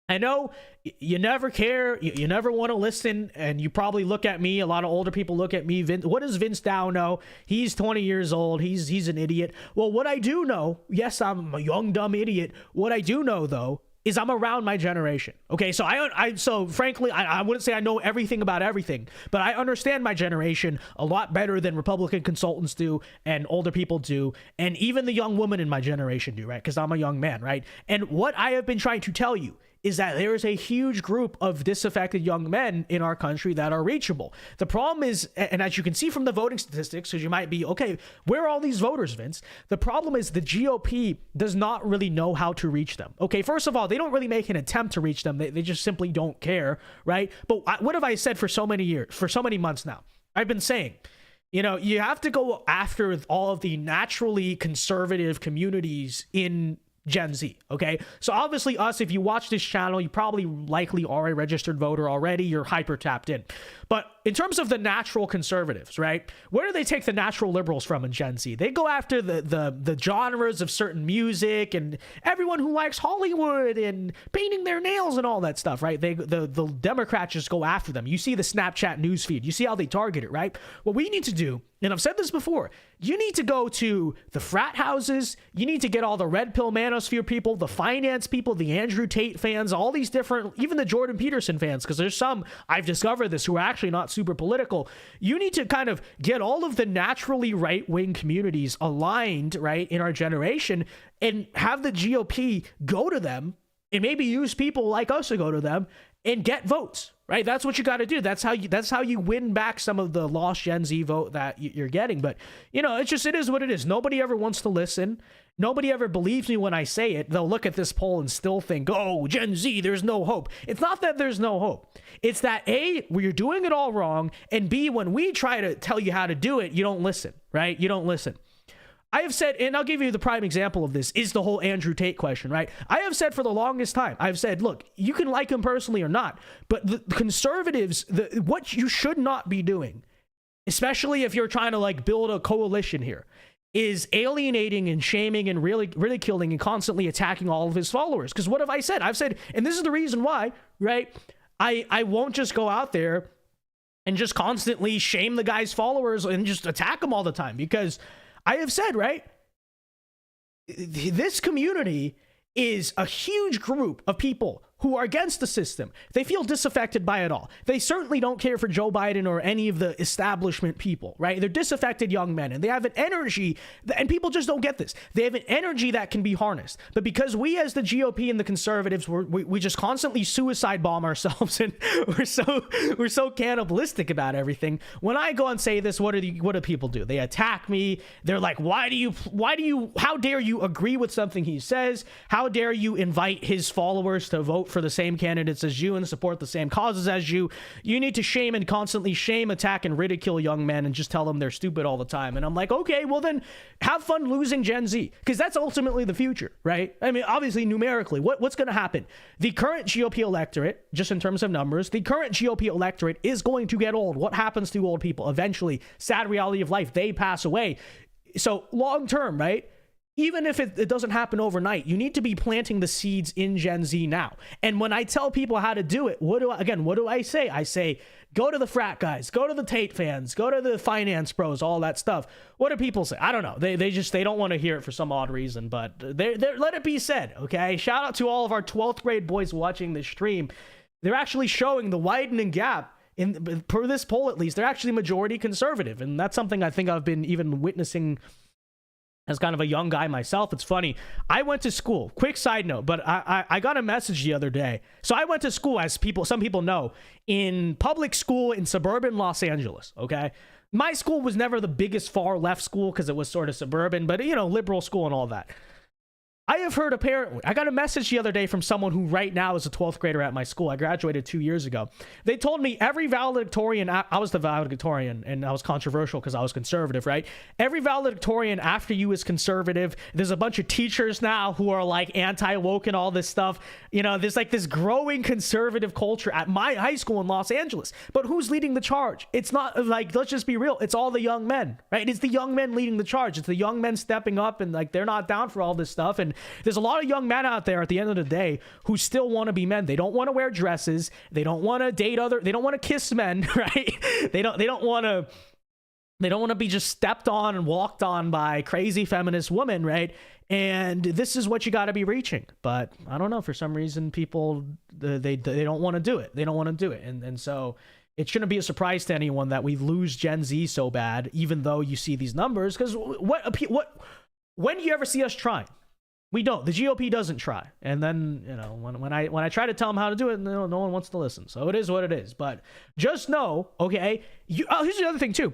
I know you never care, you never want to listen, and you probably look at me, a lot of older people look at me, what does Vince Dow know? He's 20 years old, he's an idiot. Well, what I do know, yes, I'm a young, dumb idiot. What I do know, though, is I'm around my generation. Okay, so frankly, I wouldn't say I know everything about everything, but I understand my generation a lot better than Republican consultants do and older people do, and even the young women in my generation do, right? Because I'm a young man, right? And what I have been trying to tell you is that there is a huge group of disaffected young men in our country that are reachable. The problem is, and as you can see from the voting statistics, because you might be, okay, where are all these voters, Vince? The problem is the GOP does not really know how to reach them. Okay, first of all, they don't really make an attempt to reach them. They just simply don't care, right? But what have I said for so many years, for so many months now? I've been saying, you know, you have to go after all of the naturally conservative communities in Gen Z, okay? So obviously us, if you watch this channel, you probably likely are a registered voter already, you're hyper tapped in. But in terms of the natural conservatives, right? Where do they take the natural liberals from in Gen Z? They go after the genres of certain music and everyone who likes Hollywood and painting their nails and all that stuff, right? The Democrats just go after them. You see the Snapchat newsfeed. You see how they target it, right? What we need to do, and I've said this before, you need to go to the frat houses. You need to get all the red pill manosphere people, the finance people, the Andrew Tate fans, all these different, even the Jordan Peterson fans, because there's some, I've discovered this, who are actually not super political. You need to kind of get all of the naturally right-wing communities aligned, right, in our generation, and have the GOP go to them and maybe use people like us to go to them and get votes, right? That's what you got to do. That's how you win back some of the lost Gen Z vote that you're getting. But, you know, it is what it is. Nobody ever wants to listen. Nobody ever believes me when I say it. They'll look at this poll and still think, oh, Gen Z, there's no hope. It's not that there's no hope. It's that A, you're doing it all wrong, and B, when we try to tell you how to do it, you don't listen, right? You don't listen. I have said, and I'll give you the prime example of this, is the whole Andrew Tate question, right? I have said for the longest time, I've said, look, you can like him personally or not, but the conservatives, what you should not be doing, especially if you're trying to like build a coalition here, is alienating and shaming and really ridiculing and constantly attacking all of his followers. Because what have I said? I've said, and this is the reason why, right? I won't just go out there and just constantly shame the guy's followers and just attack him all the time, because I have said, right, this community is a huge group of people who are against the system. They feel disaffected by it all. They certainly don't care for Joe Biden or any of the establishment people, right? They're disaffected young men, and they have an energy, and people just don't get this. They have an energy that can be harnessed. But because we as the GOP and the conservatives, we just constantly suicide bomb ourselves, and we're so cannibalistic about everything. When I go and say this, what do people do? They attack me. They're like, how dare you agree with something he says? How dare you invite his followers to vote for the same candidates as you and support the same causes as you? You need to shame and constantly shame, attack, and ridicule young men and just tell them they're stupid all the time. And I'm like, okay, well then have fun losing Gen Z, because that's ultimately the future, right? I mean, obviously numerically, what's going to happen? The current GOP electorate, just in terms of numbers, the current GOP electorate is going to get old. What happens to old people? Eventually, sad reality of life, they pass away. So long term, right? Even if it doesn't happen overnight, you need to be planting the seeds in Gen Z now. And when I tell people how to do it, what do I say? I say, go to the frat guys, go to the Tate fans, go to the finance bros, all that stuff. What do people say? I don't know. They don't want to hear it for some odd reason, but let it be said, okay? Shout out to all of our 12th grade boys watching this stream. They're actually showing the widening gap. Per this poll, at least, they're actually majority conservative. And that's something I think I've been even witnessing as kind of a young guy myself. It's funny. I went to school. Quick side note, but I got a message the other day. So I went to school, as some people know, in public school in suburban Los Angeles, okay? My school was never the biggest far left school because it was sort of suburban, but, liberal school and all that. I have heard, apparently, I got a message the other day from someone who right now is a 12th grader at my school. I graduated 2 years ago. They told me every valedictorian, I was the valedictorian, and I was controversial because I was conservative, right? Every valedictorian after you is conservative. There's a bunch of teachers now who are like anti-woke and all this stuff. There's like this growing conservative culture at my high school in Los Angeles. But who's leading the charge? It's not like, let's just be real. It's all the young men, right? It's the young men leading the charge. It's the young men stepping up, and like, they're not down for all this stuff. And there's a lot of young men out there at the end of the day who still want to be men. They don't want to wear dresses. They don't want to date they don't want to kiss men, right? They don't want to be just stepped on and walked on by crazy feminist women, right? And this is what you got to be reaching. But I don't know, for some reason people they don't want to do it. They don't want to do it. And so it shouldn't be a surprise to anyone that we lose Gen Z so bad, even though you see these numbers, because when do you ever see us trying? We don't. The GOP doesn't try. And then, when I try to tell them how to do it, no one wants to listen. So it is what it is. But just know, okay, here's the other thing too.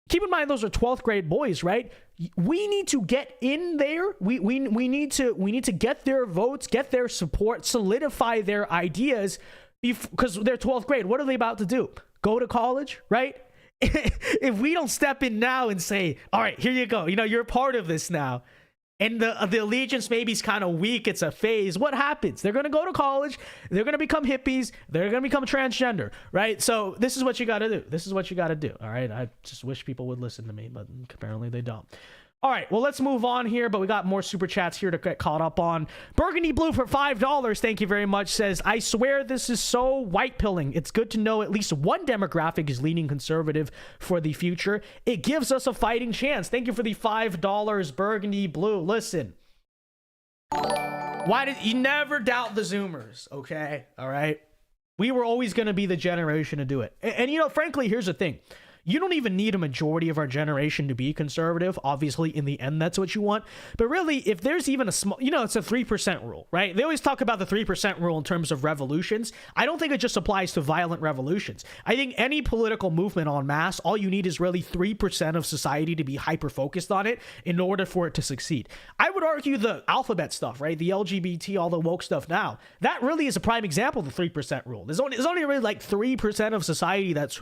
Keep in mind, those are 12th grade boys, right? We need to get in there. We need to get their votes, get their support, solidify their ideas, because they're 12th grade. What are they about to do? Go to college, right? If we don't step in now and say, all right, here you go. You're part of this now. And the allegiance maybe is kind of weak. It's a phase. What happens? They're going to go to college. They're going to become hippies. They're going to become transgender, right? So this is what you got to do. This is what you got to do. All right. I just wish people would listen to me, but apparently they don't. All right, well, let's move on here, but we got more super chats here to get caught up on. Burgundy Blue for $5, thank you very much, says, I swear this is so white pilling. It's good to know at least one demographic is leaning conservative for the future. It gives us a fighting chance. Thank you for the $5, Burgundy Blue. Listen, why did you never doubt the Zoomers, okay? All right? We were always going to be the generation to do it. And frankly, here's the thing. You don't even need a majority of our generation to be conservative. Obviously, in the end, that's what you want. But really, if there's even a small, it's a 3% rule, right? They always talk about the 3% rule in terms of revolutions. I don't think it just applies to violent revolutions. I think any political movement en masse, all you need is really 3% of society to be hyper-focused on it in order for it to succeed. I would argue the alphabet stuff, right? The LGBT, all the woke stuff now, that really is a prime example of the 3% rule. There's only really like 3% of society that's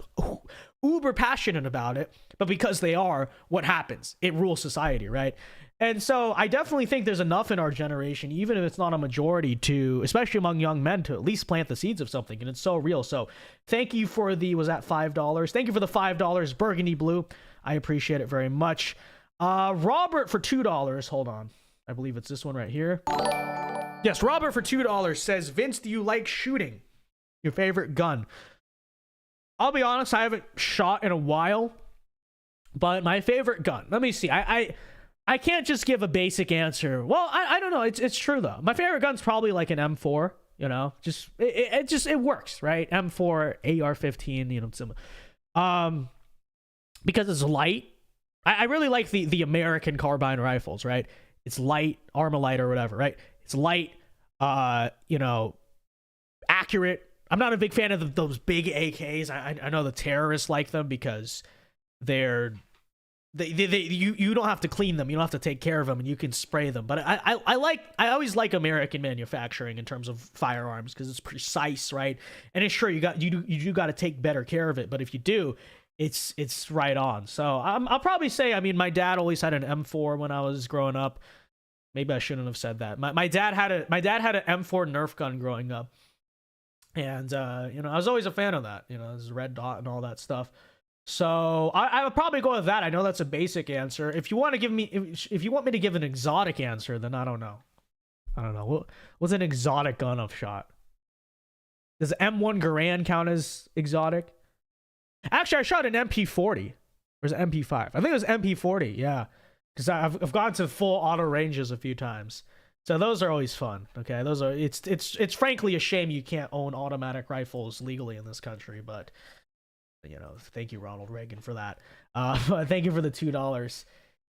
uber passionate about it, but because they are, what happens? It rules society, right? And so I definitely think there's enough in our generation, even if it's not a majority, to, especially among young men, to at least plant the seeds of something. And it's so real. So thank you for was that $5? Thank you for the $5, Burgundy Blue. I appreciate it very much. Robert for $2. Hold on. I believe it's this one right here. Yes, Robert for $2 says, Vince, do you like shooting? Your favorite gun? I'll be honest, I haven't shot in a while, but my favorite gun. Let me see. I can't just give a basic answer. Well, I don't know. It's true though. My favorite gun's probably like an M4. You know, just it works, right? M4, AR-15. You know, similar. Because it's light. I really like the American carbine rifles, right? It's light, Armalite or whatever, right? It's light, you know, accurate. I'm not a big fan of those big AKs. I know the terrorists like them because you don't have to clean them, you don't have to take care of them, and you can spray them. But I always like American manufacturing in terms of firearms because it's precise, right? And it's sure you do got to take better care of it, but if you do, it's right on. So I'll probably say, I mean, my dad always had an M4 when I was growing up. Maybe I shouldn't have said that. My dad had an M4 Nerf gun growing up, and you know, I was always a fan of that. You know, this red dot and all that stuff. So I would probably go with that. I know that's a basic answer. If you want to give me, if you want me to give an exotic answer, then I don't know. What's an exotic gun I've shot? Does M1 Garand count as exotic? Actually, I shot an MP40. Or was it MP5? I think it was MP40. Yeah, because I've gone to full auto ranges a few times. So those are always fun. Okay, those are it's frankly a shame you can't own automatic rifles legally in this country, but. You know, thank you, Ronald Reagan, for that. Thank you for the $2.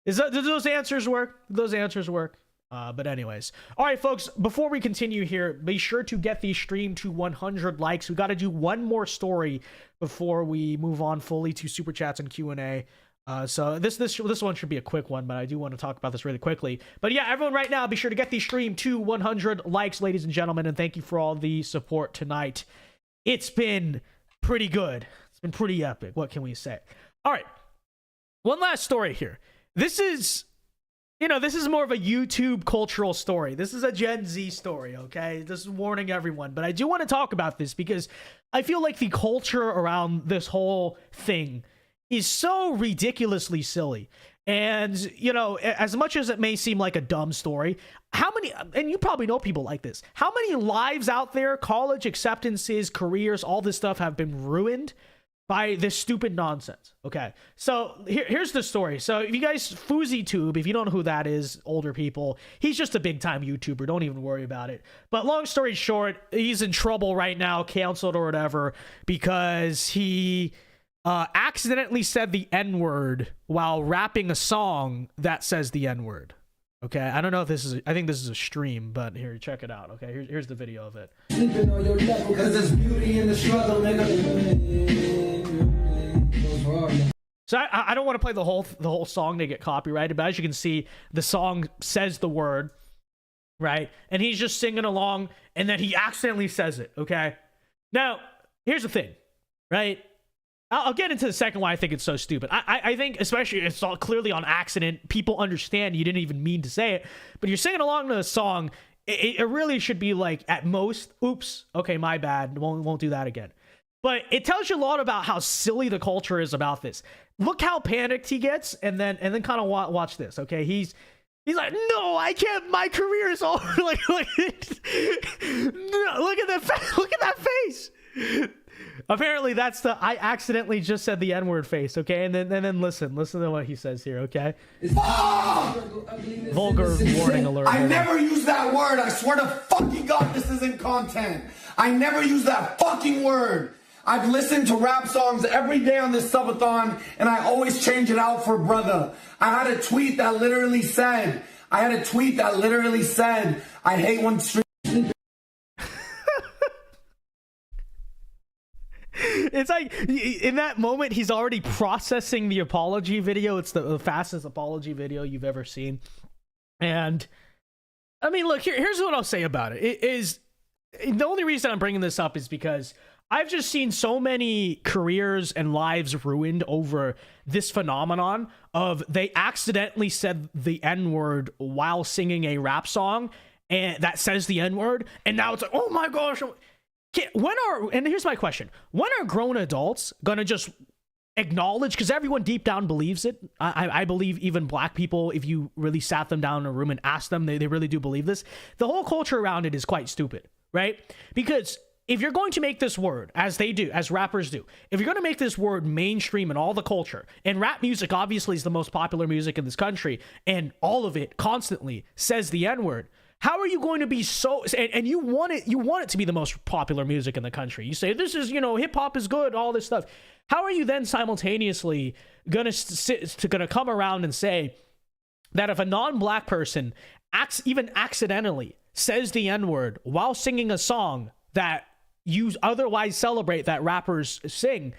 Do those answers work? Those answers work. But anyways, all right, folks. Before we continue here, be sure to get the stream to 100 likes. We got to do one more story before we move on fully to super chats and Q&A. So this one should be a quick one, but I do want to talk about this really quickly. But yeah, everyone, right now, be sure to get the stream to 100 likes, ladies and gentlemen, and thank you for all the support tonight. It's been pretty good. It's been pretty epic. What can we say? All right. One last story here. This is more of a YouTube cultural story. This is a Gen Z story, okay? This is warning everyone. But I do want to talk about this because I feel like the culture around this whole thing is so ridiculously silly. And, you know, as much as it may seem like a dumb story, how many, and you probably know people like this, how many lives out there, college acceptances, careers, all this stuff have been ruined by this stupid nonsense. Okay, so here's the story. So if you guys, Fousey Tube, if you don't know who that is, older people, he's just a big time YouTuber. Don't even worry about it. But long story short, he's in trouble right now, canceled or whatever, because he accidentally said the N-word while rapping a song that says the N-word. Okay, I don't know if this is, I think this is a stream, but here, check it out. Okay, here's the video of it. Sleeping on your level, cause there's beauty in the struggle, nigga. So I don't want to play the whole song to get copyrighted, but as you can see, the song says the word, right? And he's just singing along, and then he accidentally says it, okay? Now, here's the thing, right? I'll get into the second why I think it's so stupid. I think, especially, it's all clearly on accident. People understand you didn't even mean to say it, but you're singing along to a song. It really should be like, at most, oops, okay, my bad. Won't do that again. But it tells you a lot about how silly the culture is about this. Look how panicked he gets, and then kind of watch this. Okay, he's like, no, I can't. My career is over. like no, look at that face. Apparently, that's the I accidentally just said the N-word face. Okay, and then listen to what he says here. Okay, vulgar warning alert. I never use that word. I swear to fucking God, this isn't content. I never use that fucking word. I've listened to rap songs every day on this subathon, and I always change it out for brother. I had a tweet that literally said, I hate when street. It's like, in that moment, he's already processing the apology video. It's the fastest apology video you've ever seen. And, I mean, look, here's what I'll say about it. It is, the only reason I'm bringing this up is because I've just seen so many careers and lives ruined over this phenomenon of they accidentally said the N-word while singing a rap song and that says the N-word, and now it's like, oh my gosh, and here's my question, when are grown adults gonna just acknowledge, because everyone deep down believes it, I believe even black people, if you really sat them down in a room and asked them, they really do believe this. The whole culture around it is quite stupid, right? Because if you're going to make this word, as they do, as rappers do, if you're going to make this word mainstream in all the culture, and rap music obviously is the most popular music in this country, and all of it constantly says the N-word, how are you going to be so, and you want it to be the most popular music in the country. You say, this is, hip hop is good, all this stuff. How are you then simultaneously gonna come around and say that if a non-black person even accidentally says the N-word while singing a song that you otherwise celebrate that rappers sing,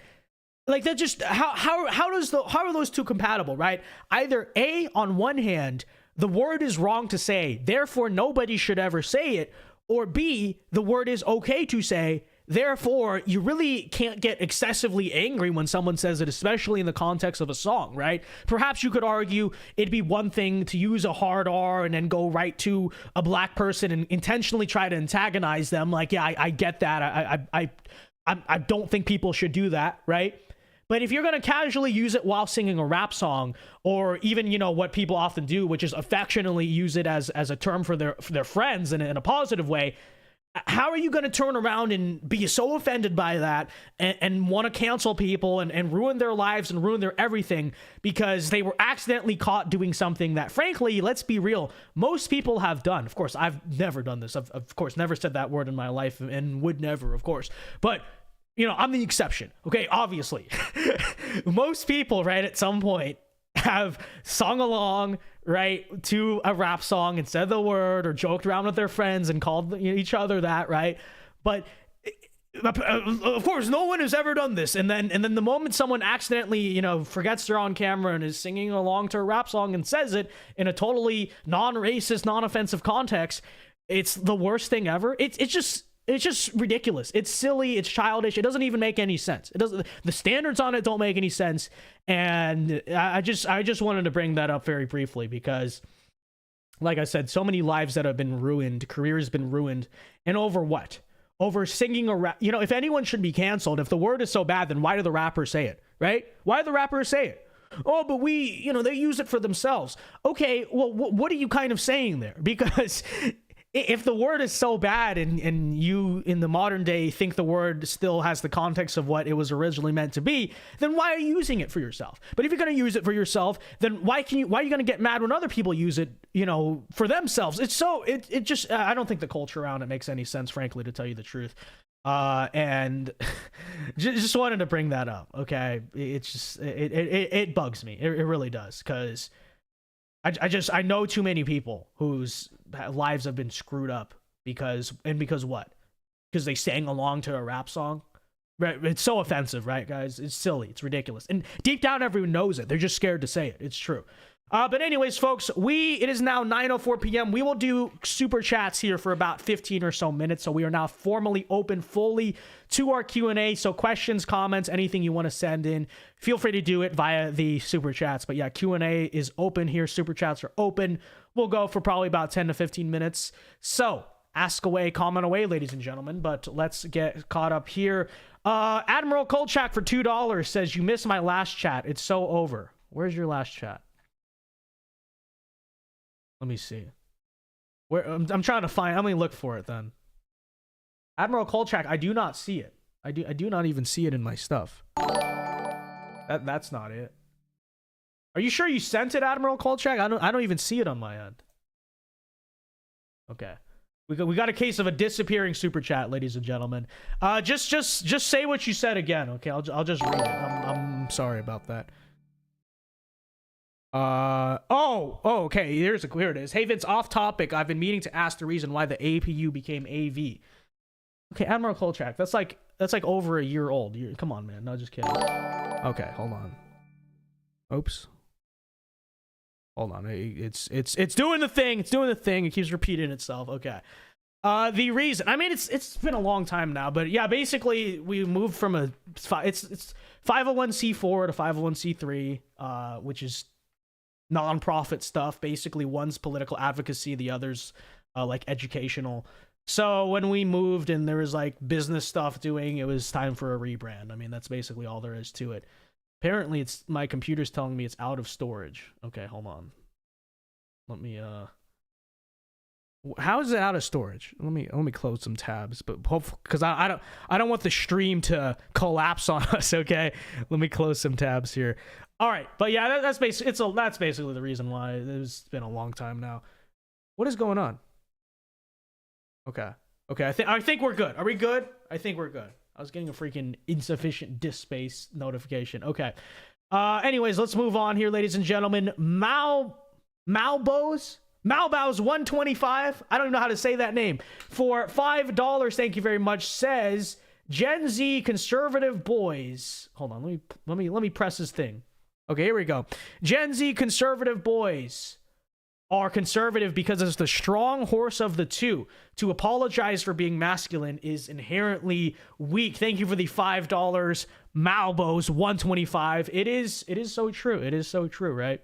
like that, just how are those two compatible, right? Either A, on one hand, the word is wrong to say, therefore nobody should ever say it, or B, the word is okay to say, therefore you really can't get excessively angry when someone says it, especially in the context of a song, right? Perhaps you could argue it'd be one thing to use a hard R and then go right to a black person and intentionally try to antagonize them. Like, yeah, I get that. I don't think people should do that, right? But if you're going to casually use it while singing a rap song, or even, what people often do, which is affectionately use it as a term for their friends in a positive way, how are you going to turn around and be so offended by that and want to cancel people and ruin their lives and ruin their everything because they were accidentally caught doing something that, frankly, let's be real, most people have done? Of course, I've never done this. I've of course, never said that word in my life and would never, of course. But I'm the exception, okay? Obviously. Most people, right, at some point have sung along, right, to a rap song and said the word or joked around with their friends and called each other that, right? But of course, no one has ever done this. And then the moment someone accidentally, forgets they're on camera and is singing along to a rap song and says it in a totally non-racist, non-offensive context, it's the worst thing ever. It's just ridiculous. It's silly. It's childish. It doesn't even make any sense. The standards on it don't make any sense. And I just wanted to bring that up very briefly because, like I said, so many lives that have been ruined, careers been ruined, and over what? Over singing a rap. If anyone should be canceled, if the word is so bad, then why do the rappers say it, right? Why do the rappers say it? Oh, but they use it for themselves. Okay, well, what are you kind of saying there? Because if the word is so bad and you in the modern day think the word still has the context of what it was originally meant to be, then why are you using it for yourself? But if you're going to use it for yourself, then why are you going to get mad when other people use it, for themselves? It just, I don't think the culture around it makes any sense, frankly, to tell you the truth. And just wanted to bring that up. Okay. It's just, it bugs me. It really does. 'Cause I know too many people whose lives have been screwed up because what? Because they sang along to a rap song. Right? It's so offensive, right, guys? It's silly. It's ridiculous. And deep down, everyone knows it. They're just scared to say it. It's true. But anyways, folks, it is now 9:04 p.m. We will do super chats here for about 15 or so minutes. So we are now formally open fully to our Q&A. So questions, comments, anything you want to send in, feel free to do it via the super chats. But yeah, Q&A is open here. Super chats are open. We'll go for probably about 10 to 15 minutes. So ask away, comment away, ladies and gentlemen. But let's get caught up here. Admiral Kolchak for $2 says, you missed my last chat. It's so over. Where's your last chat? Let me see. Where I'm trying to find. Let me look for it then. Admiral Kolchak, I do not see it. I do not even see it in my stuff. That's not it. Are you sure you sent it, Admiral Kolchak? I don't even see it on my end. Okay. We got a case of a disappearing super chat, ladies and gentlemen. Just say what you said again. Okay, I'll just read it. I'm sorry about that. Okay, here it is. Hey Vince, off topic. I've been meaning to ask the reason why the APU became AV. Okay, Admiral Kolchak, that's like over a year old. Come on, man. No, just kidding. Okay, hold on. Oops. Hold on. It's doing the thing. It's doing the thing. It keeps repeating itself. Okay. The reason, I mean, it's been a long time now, but yeah, basically we moved from it's 501c4 to 501c3, which is non-profit stuff. Basically, one's political advocacy, the other's like educational. So when we moved and there was like business stuff doing, it was time for a rebrand. I mean, that's basically all there is to it. Apparently, my computer's telling me it's out of storage. Okay, hold on. Let me How is it out of storage? Let me close some tabs, but because I don't want the stream to collapse on us. Okay, let me close some tabs here. All right, but yeah, that's basically that's basically the reason why it's been a long time now. What is going on? Okay, I think we're good. Are we good? I think we're good. I was getting a freaking insufficient disk space notification. Okay. Anyways, let's move on here, ladies and gentlemen. Malbo's 125. I don't even know how to say that name. For $5, thank you very much. Says Gen Z conservative boys. Hold on, let me press this thing. Okay, here we go. Gen Z conservative boys are conservative because it's the strong horse of the two. To apologize for being masculine is inherently weak. Thank you for the $5. Malbo's 125. It is so true. It is so true, right?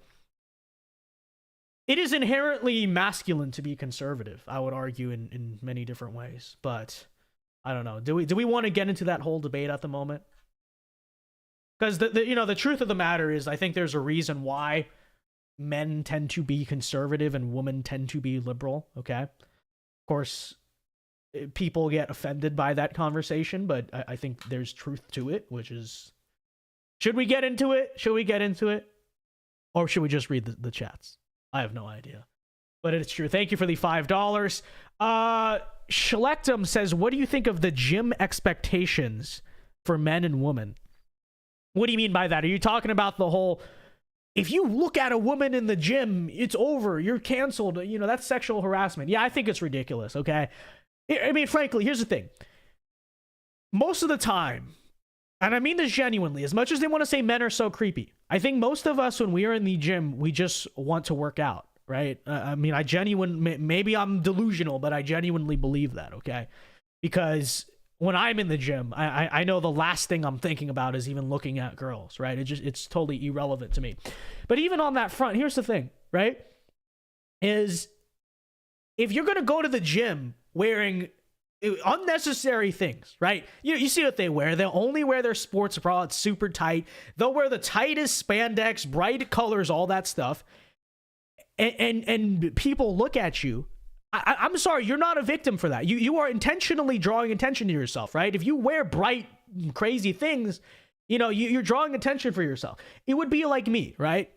It is inherently masculine to be conservative, I would argue, in many different ways. But I don't know. Do we want to get into that whole debate at the moment? Because the truth of the matter is, I think there's a reason why men tend to be conservative and women tend to be liberal. Okay, of course, people get offended by that conversation, but I think there's truth to it. Which is, should we get into it? Or should we just read the chats? I have no idea, but it's true. Thank you for the $5. Schlectum says, what do you think of the gym expectations for men and women? What do you mean by that? Are you talking about the whole, if you look at a woman in the gym, it's over, you're canceled, that's sexual harassment? Yeah, I think it's ridiculous, okay? I mean, frankly, here's the thing. Most of the time, and I mean this genuinely, as much as they want to say men are so creepy, I think most of us, when we are in the gym, we just want to work out, right? I mean, maybe I'm delusional, but I genuinely believe that, okay? Because when I'm in the gym, I know the last thing I'm thinking about is even looking at girls, right? It's totally irrelevant to me. But even on that front, here's the thing, right? Is if you're going to go to the gym wearing unnecessary things, right? You see what they wear. They'll only wear their sports bra. It's super tight. They'll wear the tightest spandex, bright colors, all that stuff. And people look at you. I'm sorry, you're not a victim for that. You are intentionally drawing attention to yourself, right? If you wear bright, crazy things, you're drawing attention for yourself. It would be like me, right?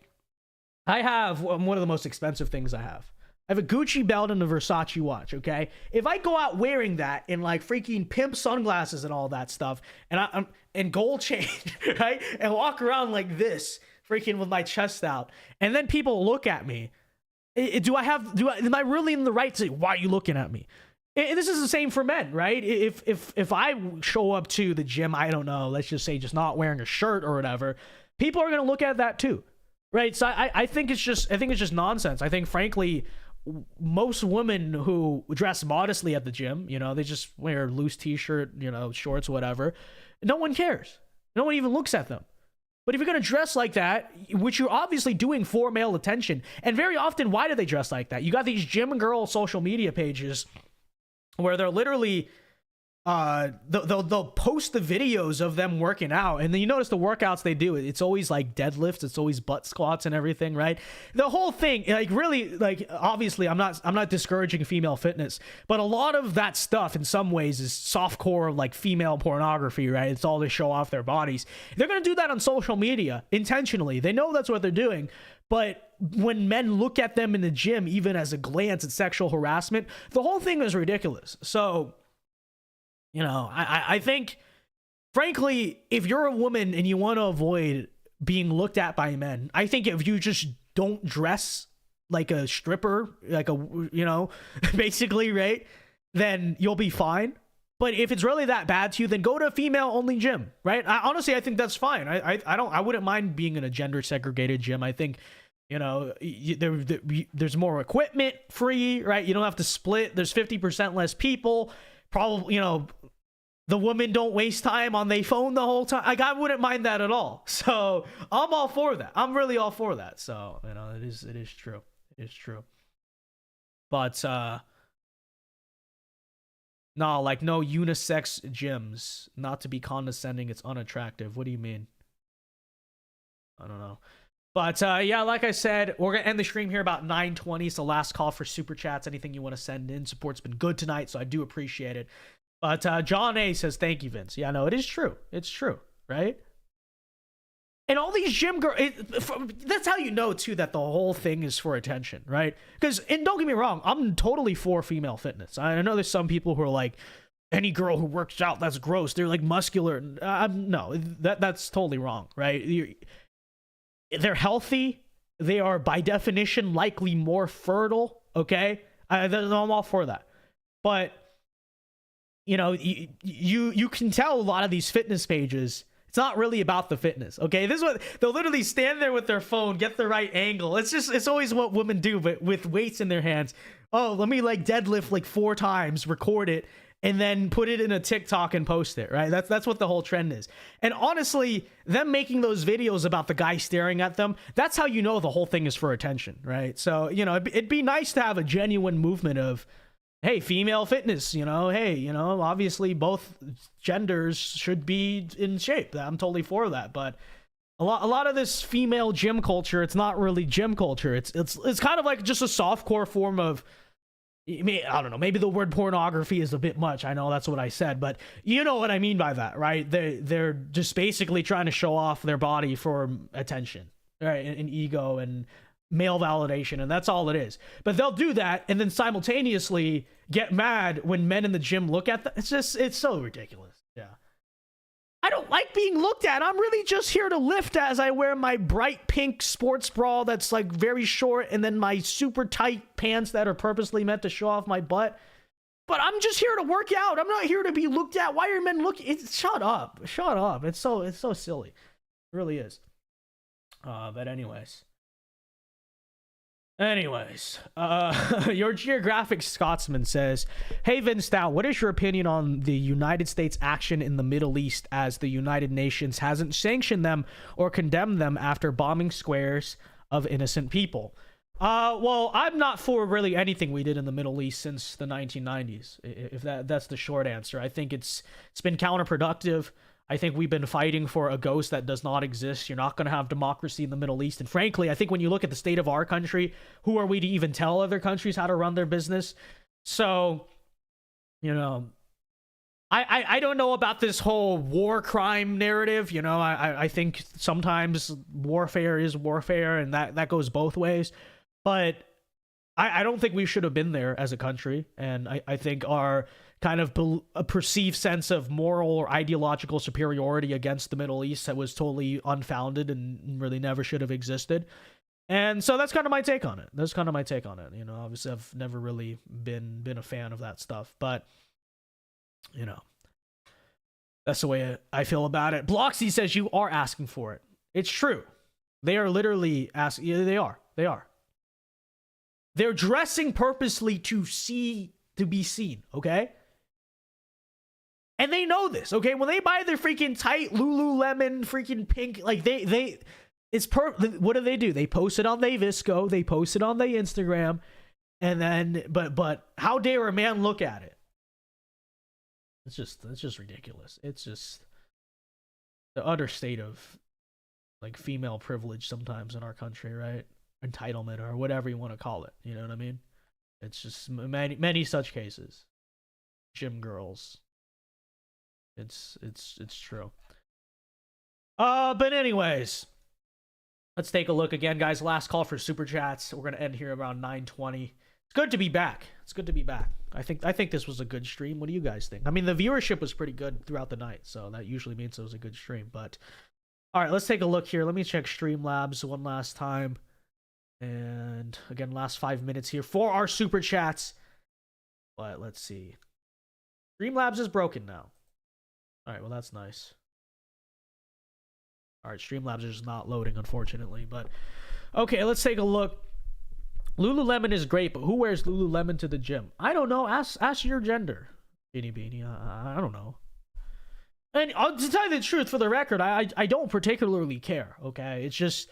I have one of the most expensive things I have. I have a Gucci belt and a Versace watch, okay? If I go out wearing that in like freaking pimp sunglasses and all that stuff, and I'm in gold chain, right? And walk around like this, freaking with my chest out, and then people look at me, am I really in the right to say, why are you looking at me? And this is the same for men, right? If I show up to the gym, I don't know, let's just say just not wearing a shirt or whatever, people are going to look at that too, right? So I think it's just nonsense. I think, frankly, most women who dress modestly at the gym, they just wear loose t-shirt, shorts, whatever. No one cares. No one even looks at them. But if you're going to dress like that, which you're obviously doing for male attention, and very often, why do they dress like that? You got these gym girl social media pages where they're literally, they'll post the videos of them working out, and then you notice the workouts they do, it's always like deadlifts, it's always butt squats and everything, right? The whole thing, like, really, like, obviously I'm not discouraging female fitness, but a lot of that stuff in some ways is softcore, like, female pornography, right? It's all to show off their bodies. They're gonna do that on social media intentionally. They know that's what they're doing. But when men look at them in the gym, even as a glance at sexual harassment, the whole thing is ridiculous. So, I think, frankly, if you're a woman and you want to avoid being looked at by men, I think if you just don't dress like a stripper, like basically, right, then you'll be fine. But if it's really that bad to you, then go to a female-only gym, right? Honestly, I think that's fine. I wouldn't mind being in a gender-segregated gym. I think, there's more equipment free, right? You don't have to split. There's 50% less people. Probably, the women don't waste time on their phone the whole time. Like, I wouldn't mind that at all. So I'm all for that. I'm really all for that. So, it is true. It is true. But, no, like, no unisex gyms. Not to be condescending, it's unattractive. What do you mean? I don't know. But yeah, like I said, we're gonna end the stream here about 9:20. So last call for super chats. Anything you want to send in, support's been good tonight, so I do appreciate it. But John A says, thank you, Vince. Yeah, no, it is true. It's true, right? And all these gym girls, that's how you know, too, that the whole thing is for attention, right? Because, and don't get me wrong, I'm totally for female fitness. I know there's some people who are like, any girl who works out, that's gross. They're like muscular. No, that's totally wrong, right? They're healthy. They are, by definition, likely more fertile, okay? I'm all for that. But, you know, you can tell a lot of these fitness pages, it's not really about the fitness, okay? This is what they'll literally stand there with their phone, get the right angle. It's always what women do, but with weights in their hands. Oh, let me like deadlift like 4 times, record it, and then put it in a TikTok and post it, right? That's what the whole trend is. And honestly, them making those videos about the guy staring at them, that's how you know the whole thing is for attention, right? So, you know, it'd be nice to have a genuine movement of, hey, female fitness, you know, hey, you know, obviously both genders should be in shape. I'm totally for that. But a lot of this female gym culture, it's not really gym culture. It's kind of like just a softcore form of, I don't know, maybe the word pornography is a bit much. I know that's what I said, but you know what I mean by that, right? They're just basically trying to show off their body for attention, right? And ego and male validation, and that's all it is. But they'll do that and then simultaneously get mad when men in the gym look at them. It's so ridiculous. Yeah. I don't like being looked at. I'm really just here to lift as I wear my bright pink sports bra that's like very short, and then my super tight pants that are purposely meant to show off my butt. But I'm just here to work out. I'm not here to be looked at. Why are men looking? Shut up. It's so silly. It really is. But anyways, your geographic Scotsman says, hey Vince Dow, what is your opinion on the United States action in the Middle East as the United Nations hasn't sanctioned them or condemned them after bombing squares of innocent people? Well, I'm not for really anything we did in the Middle East since the 1990s, if that's the short answer. I think it's been counterproductive. I think we've been fighting for a ghost that does not exist. You're not going to have democracy in the Middle East. And frankly, I think when you look at the state of our country, who are we to even tell other countries how to run their business? So, you know, I don't know about this whole war crime narrative. You know, I think sometimes warfare is warfare, and that goes both ways. But I don't think we should have been there as a country. And I think our kind of a perceived sense of moral or ideological superiority against the Middle East that was totally unfounded and really never should have existed. And so that's kind of my take on it. You know, obviously I've never really been a fan of that stuff, but you know, that's the way I feel about it. Bloxy says you are asking for it. It's true. They are literally asking. Yeah, they are. They're dressing purposely to be seen, okay? And they know this, okay? When they buy their freaking tight Lululemon freaking pink, like what do? They post it on the Visco, they post it on the Instagram, and then but how dare a man look at it? It's just ridiculous. It's just the utter state of like female privilege sometimes in our country, right? Entitlement or whatever you want to call it. You know what I mean? It's just many such cases. Gym girls. It's true. But anyways, let's take a look again, guys. Last call for super chats. We're gonna end here around 9:20. It's good to be back. I think this was a good stream. What do you guys think? I mean, the viewership was pretty good throughout the night, so that usually means it was a good stream. But all right, let's take a look here. Let me check Streamlabs one last time. And again, last 5 minutes here for our super chats. But let's see. Streamlabs is broken now. All right, well, that's nice. All right, Streamlabs is just not loading, unfortunately. But okay, let's take a look. Lululemon is great, but who wears Lululemon to the gym? I don't know. Ask your gender, Beanie. I don't know. And to tell you the truth, for the record, I don't particularly care. Okay, it's just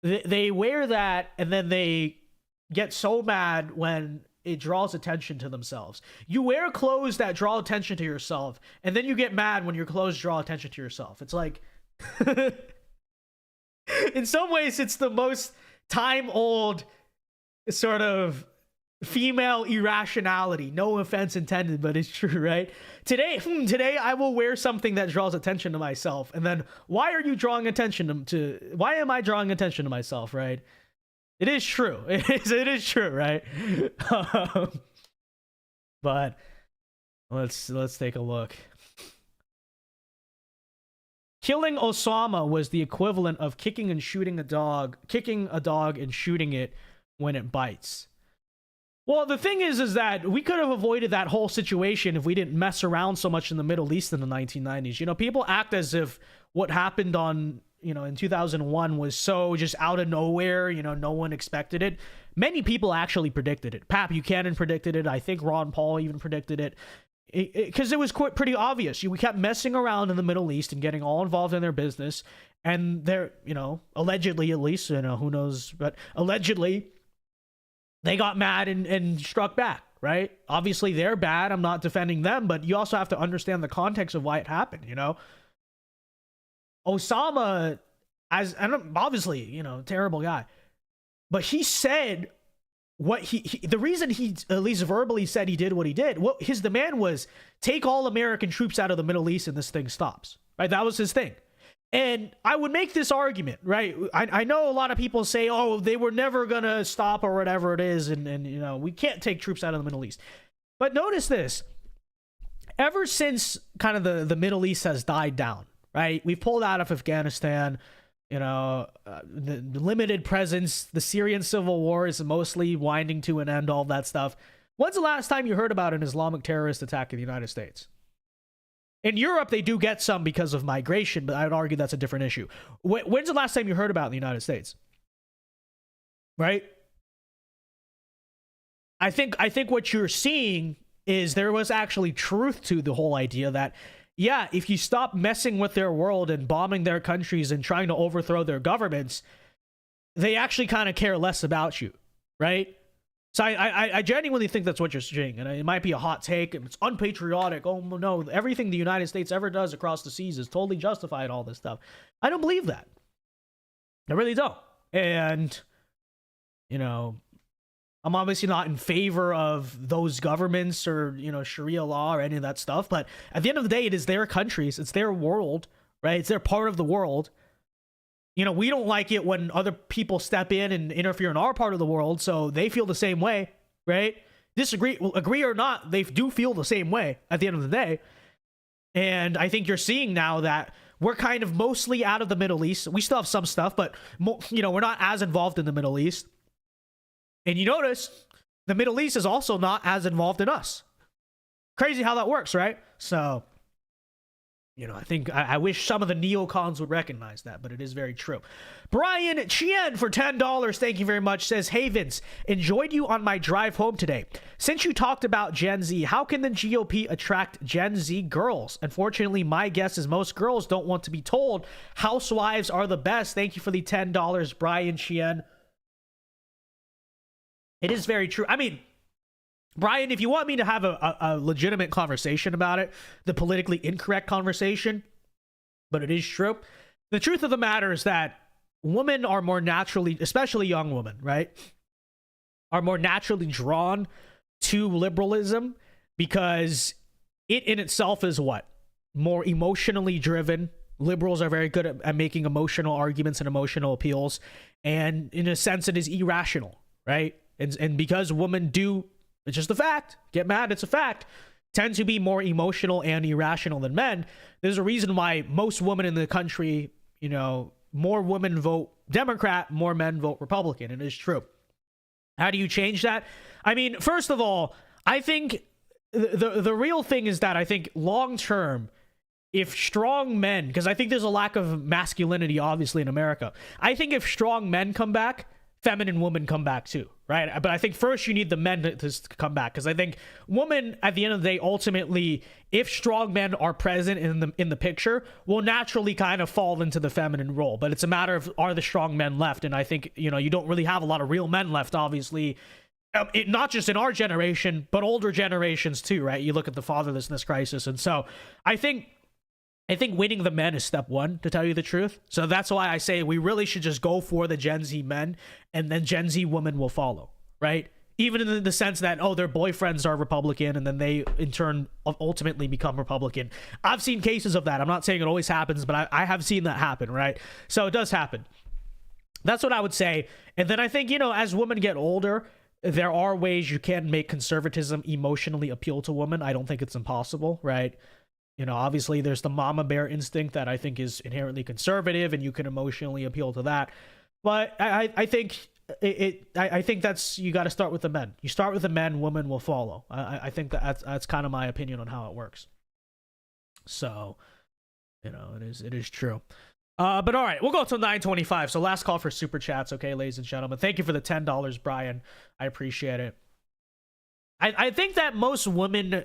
they wear that, and then they get so mad when it draws attention to themselves. You wear clothes that draw attention to yourself, and then you get mad when your clothes draw attention to yourself. It's like In some ways, it's the most time-old sort of female irrationality. No offense intended, but it's true, right? Today I will wear something that draws attention to myself. And then why are you drawing attention to why am I drawing attention to myself, right? It is true. It is true, right? But let's take a look. Killing Osama was the equivalent of kicking a dog and shooting it when it bites. Well, the thing is that we could have avoided that whole situation if we didn't mess around so much in the Middle East in the 1990s. You know, people act as if what happened in 2001 was so just out of nowhere, no one expected it. Many people actually predicted it. Pat Buchanan predicted it. I think Ron Paul even predicted it. Because it was pretty obvious. We kept messing around in the Middle East and getting all involved in their business. And they're, allegedly at least, who knows, but allegedly, they got mad and struck back, right? Obviously, they're bad. I'm not defending them, but you also have to understand the context of why it happened, Osama, obviously, terrible guy. But he said what the reason he at least verbally said he did what he did, what his demand was, take all American troops out of the Middle East and this thing stops, right? That was his thing. And I would make this argument, right? I know a lot of people say, oh, they were never going to stop or whatever it is. And we can't take troops out of the Middle East. But notice this. Ever since kind of the Middle East has died down, right? We've pulled out of Afghanistan, the limited presence, the Syrian civil war is mostly winding to an end, all that stuff. When's the last time you heard about an Islamic terrorist attack in the United States? In Europe, they do get some because of migration, but I would argue that's a different issue. When's the last time you heard about it in the United States? Right? I think what you're seeing is there was actually truth to the whole idea that, yeah, if you stop messing with their world and bombing their countries and trying to overthrow their governments, they actually kind of care less about you, right? So I genuinely think that's what you're saying, and it might be a hot take, and it's unpatriotic. Oh no, everything the United States ever does across the seas is totally justified, all this stuff. I don't believe that. I really don't. And, I'm obviously not in favor of those governments or, Sharia law or any of that stuff, but at the end of the day, it is their countries, it's their world, right? It's their part of the world. We don't like it when other people step in and interfere in our part of the world, so they feel the same way, right? Agree or not, they do feel the same way at the end of the day. And I think you're seeing now that we're kind of mostly out of the Middle East. We still have some stuff, but, we're not as involved in the Middle East. And you notice the Middle East is also not as involved in us. Crazy how that works, right? So, I think I wish some of the neocons would recognize that, but it is very true. Brian Chien for $10, thank you very much, says, hey Vince, enjoyed you on my drive home today. Since you talked about Gen Z, how can the GOP attract Gen Z girls? Unfortunately, my guess is most girls don't want to be told housewives are the best. Thank you for the $10, Brian Chien. It is very true. I mean, Brian, if you want me to have a legitimate conversation about it, the politically incorrect conversation, but it is true. The truth of the matter is that women are more naturally, especially young women, right, are more naturally drawn to liberalism because it in itself is what? More emotionally driven. Liberals are very good at making emotional arguments and emotional appeals. And in a sense, it is irrational, right? And because women do, it's just a fact, get mad, it's a fact, tend to be more emotional and irrational than men. There's a reason why most women in the country, more women vote Democrat, more men vote Republican. It is true. How do you change that? I mean, first of all, I think the real thing is that I think long term, if strong men, because I think there's a lack of masculinity, obviously, in America. I think if strong men come back, feminine women come back too, right? But I think first you need the men to come back, because I think women, at the end of the day, ultimately, if strong men are present in the picture, will naturally kind of fall into the feminine role. But it's a matter of, are the strong men left? And I think, you don't really have a lot of real men left, obviously. Not just in our generation, but older generations too, right? You look at the fatherlessness crisis. And so I think I think winning the men is step one, to tell you the truth. So that's why I say we really should just go for the Gen Z men, and then Gen Z women will follow, right? Even in the sense that, oh, their boyfriends are Republican, and then they, in turn, ultimately become Republican. I've seen cases of that. I'm not saying it always happens, but I have seen that happen, right? So it does happen. That's what I would say. And then I think, you know, as women get older, there are ways you can make conservatism emotionally appeal to women. I don't think it's impossible, right? You know, obviously there's the mama bear instinct that I think is inherently conservative, and you can emotionally appeal to that. But I think I think that's, you got to start with the men. You start with the men, women will follow. I think that's kind of my opinion on how it works. So, you know, it is true. But all right, we'll go till 9:25. So last call for super chats, okay, ladies and gentlemen. Thank you for the $10, Brian. I appreciate it. I think that most women,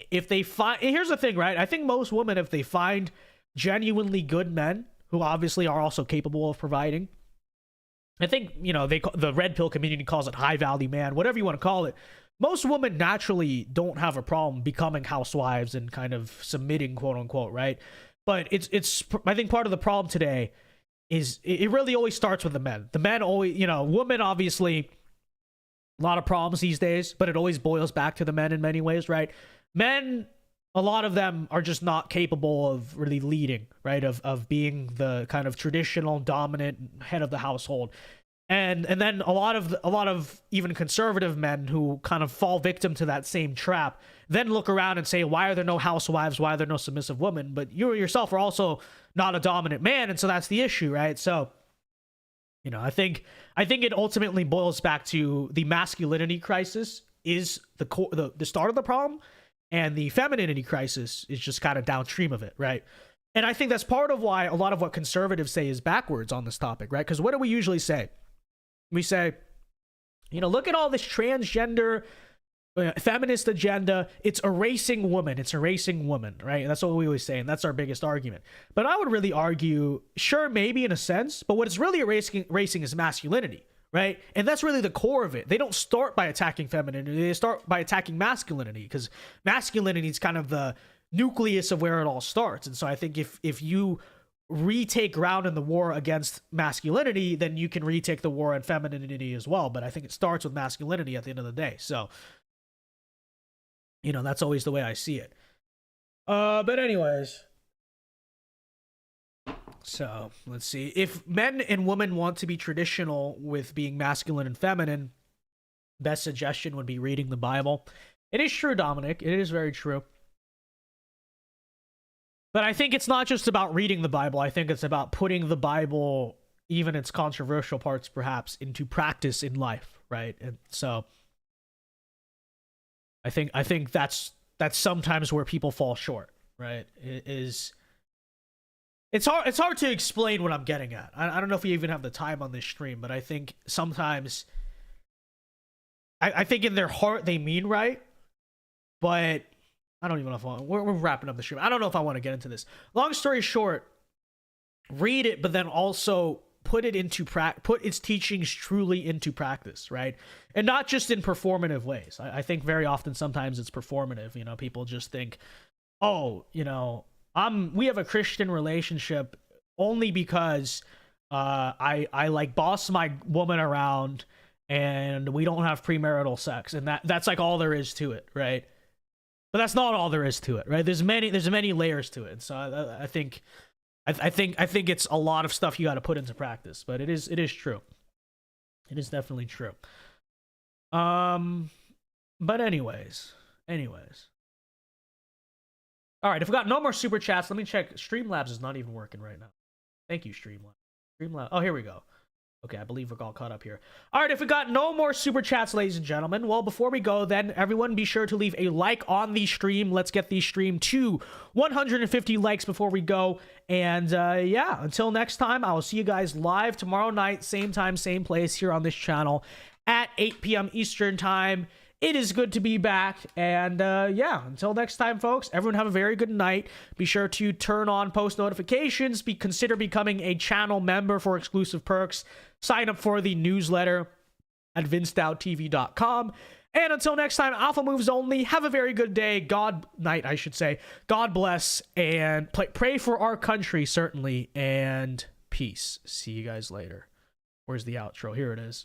if they find, here's the thing, right? I think most women, if they find genuinely good men who obviously are also capable of providing, I think, you know, the red pill community calls it high value man, whatever you want to call it. Most women naturally don't have a problem becoming housewives and kind of submitting, quote unquote, right? But it's I think part of the problem today is it really always starts with the men. The men always, you know, women obviously a lot of problems these days, but it always boils back to the men in many ways, right? Men, a lot of them are just not capable of really leading, right? Of being the kind of traditional dominant head of the household. And then a lot of even conservative men who kind of fall victim to that same trap then look around and say, why are there no housewives? Why are there no submissive women? But you yourself are also not a dominant man, and so that's the issue, right? So, you know, I think it ultimately boils back to the masculinity crisis is the start of the problem, and the femininity crisis is just kind of downstream of it, right? And I think that's part of why a lot of what conservatives say is backwards on this topic, right? Because what do we usually say? We say, you know, look at all this transgender feminist agenda. It's erasing women. It's erasing women, right? And that's what we always say, and that's our biggest argument. But I would really argue, sure, maybe in a sense, but what it's really erasing is masculinity, right? And that's really the core of it. They don't start by attacking femininity. They start by attacking masculinity, because masculinity is kind of the nucleus of where it all starts. And so I think if you retake ground in the war against masculinity, then you can retake the war on femininity as well. But I think it starts with masculinity at the end of the day. So, you know, that's always the way I see it. But anyways, so let's see. If men and women want to be traditional with being masculine and feminine, best suggestion would be reading the Bible. It is true, Dominic. It is very true. But I think it's not just about reading the Bible. I think it's about putting the Bible, even its controversial parts perhaps, into practice in life, right? And so I think that's sometimes where people fall short, right? It's hard to explain what I'm getting at. I don't know if we even have the time on this stream, but I think sometimes I think in their heart they mean right, but I don't even know if we're wrapping up the stream. I don't know if I want to get into this. Long story short, read it, but then also put its teachings truly into practice, right? And not just in performative ways. I think very often sometimes it's performative. You know, people just think, oh, you know, we have a Christian relationship only because I like boss my woman around and we don't have premarital sex, and that's like all there is to it, right? But that's not all there is to it, right? There's many layers to it. So I think it's a lot of stuff you got to put into practice. But it is true. It is definitely true. But anyways. All right, if we got no more super chats, let me check. Streamlabs is not even working right now. Thank you, Streamlabs. Oh, here we go. Okay, I believe we're all caught up here. All right, if we got no more super chats, ladies and gentlemen, well, before we go, then everyone be sure to leave a like on the stream. Let's get the stream to 150 likes before we go. And yeah, until next time, I will see you guys live tomorrow night, same time, same place here on this channel at 8 p.m. Eastern time. It is good to be back. And yeah, until next time, folks, everyone have a very good night. Be sure to turn on post notifications. Consider becoming a channel member for exclusive perks. Sign up for the newsletter at thevincedao.tv.com. And until next time, Alpha Moves only. Have a very good day. God night, I should say. God bless, and pray for our country, certainly, and peace. See you guys later. Where's the outro? Here it is.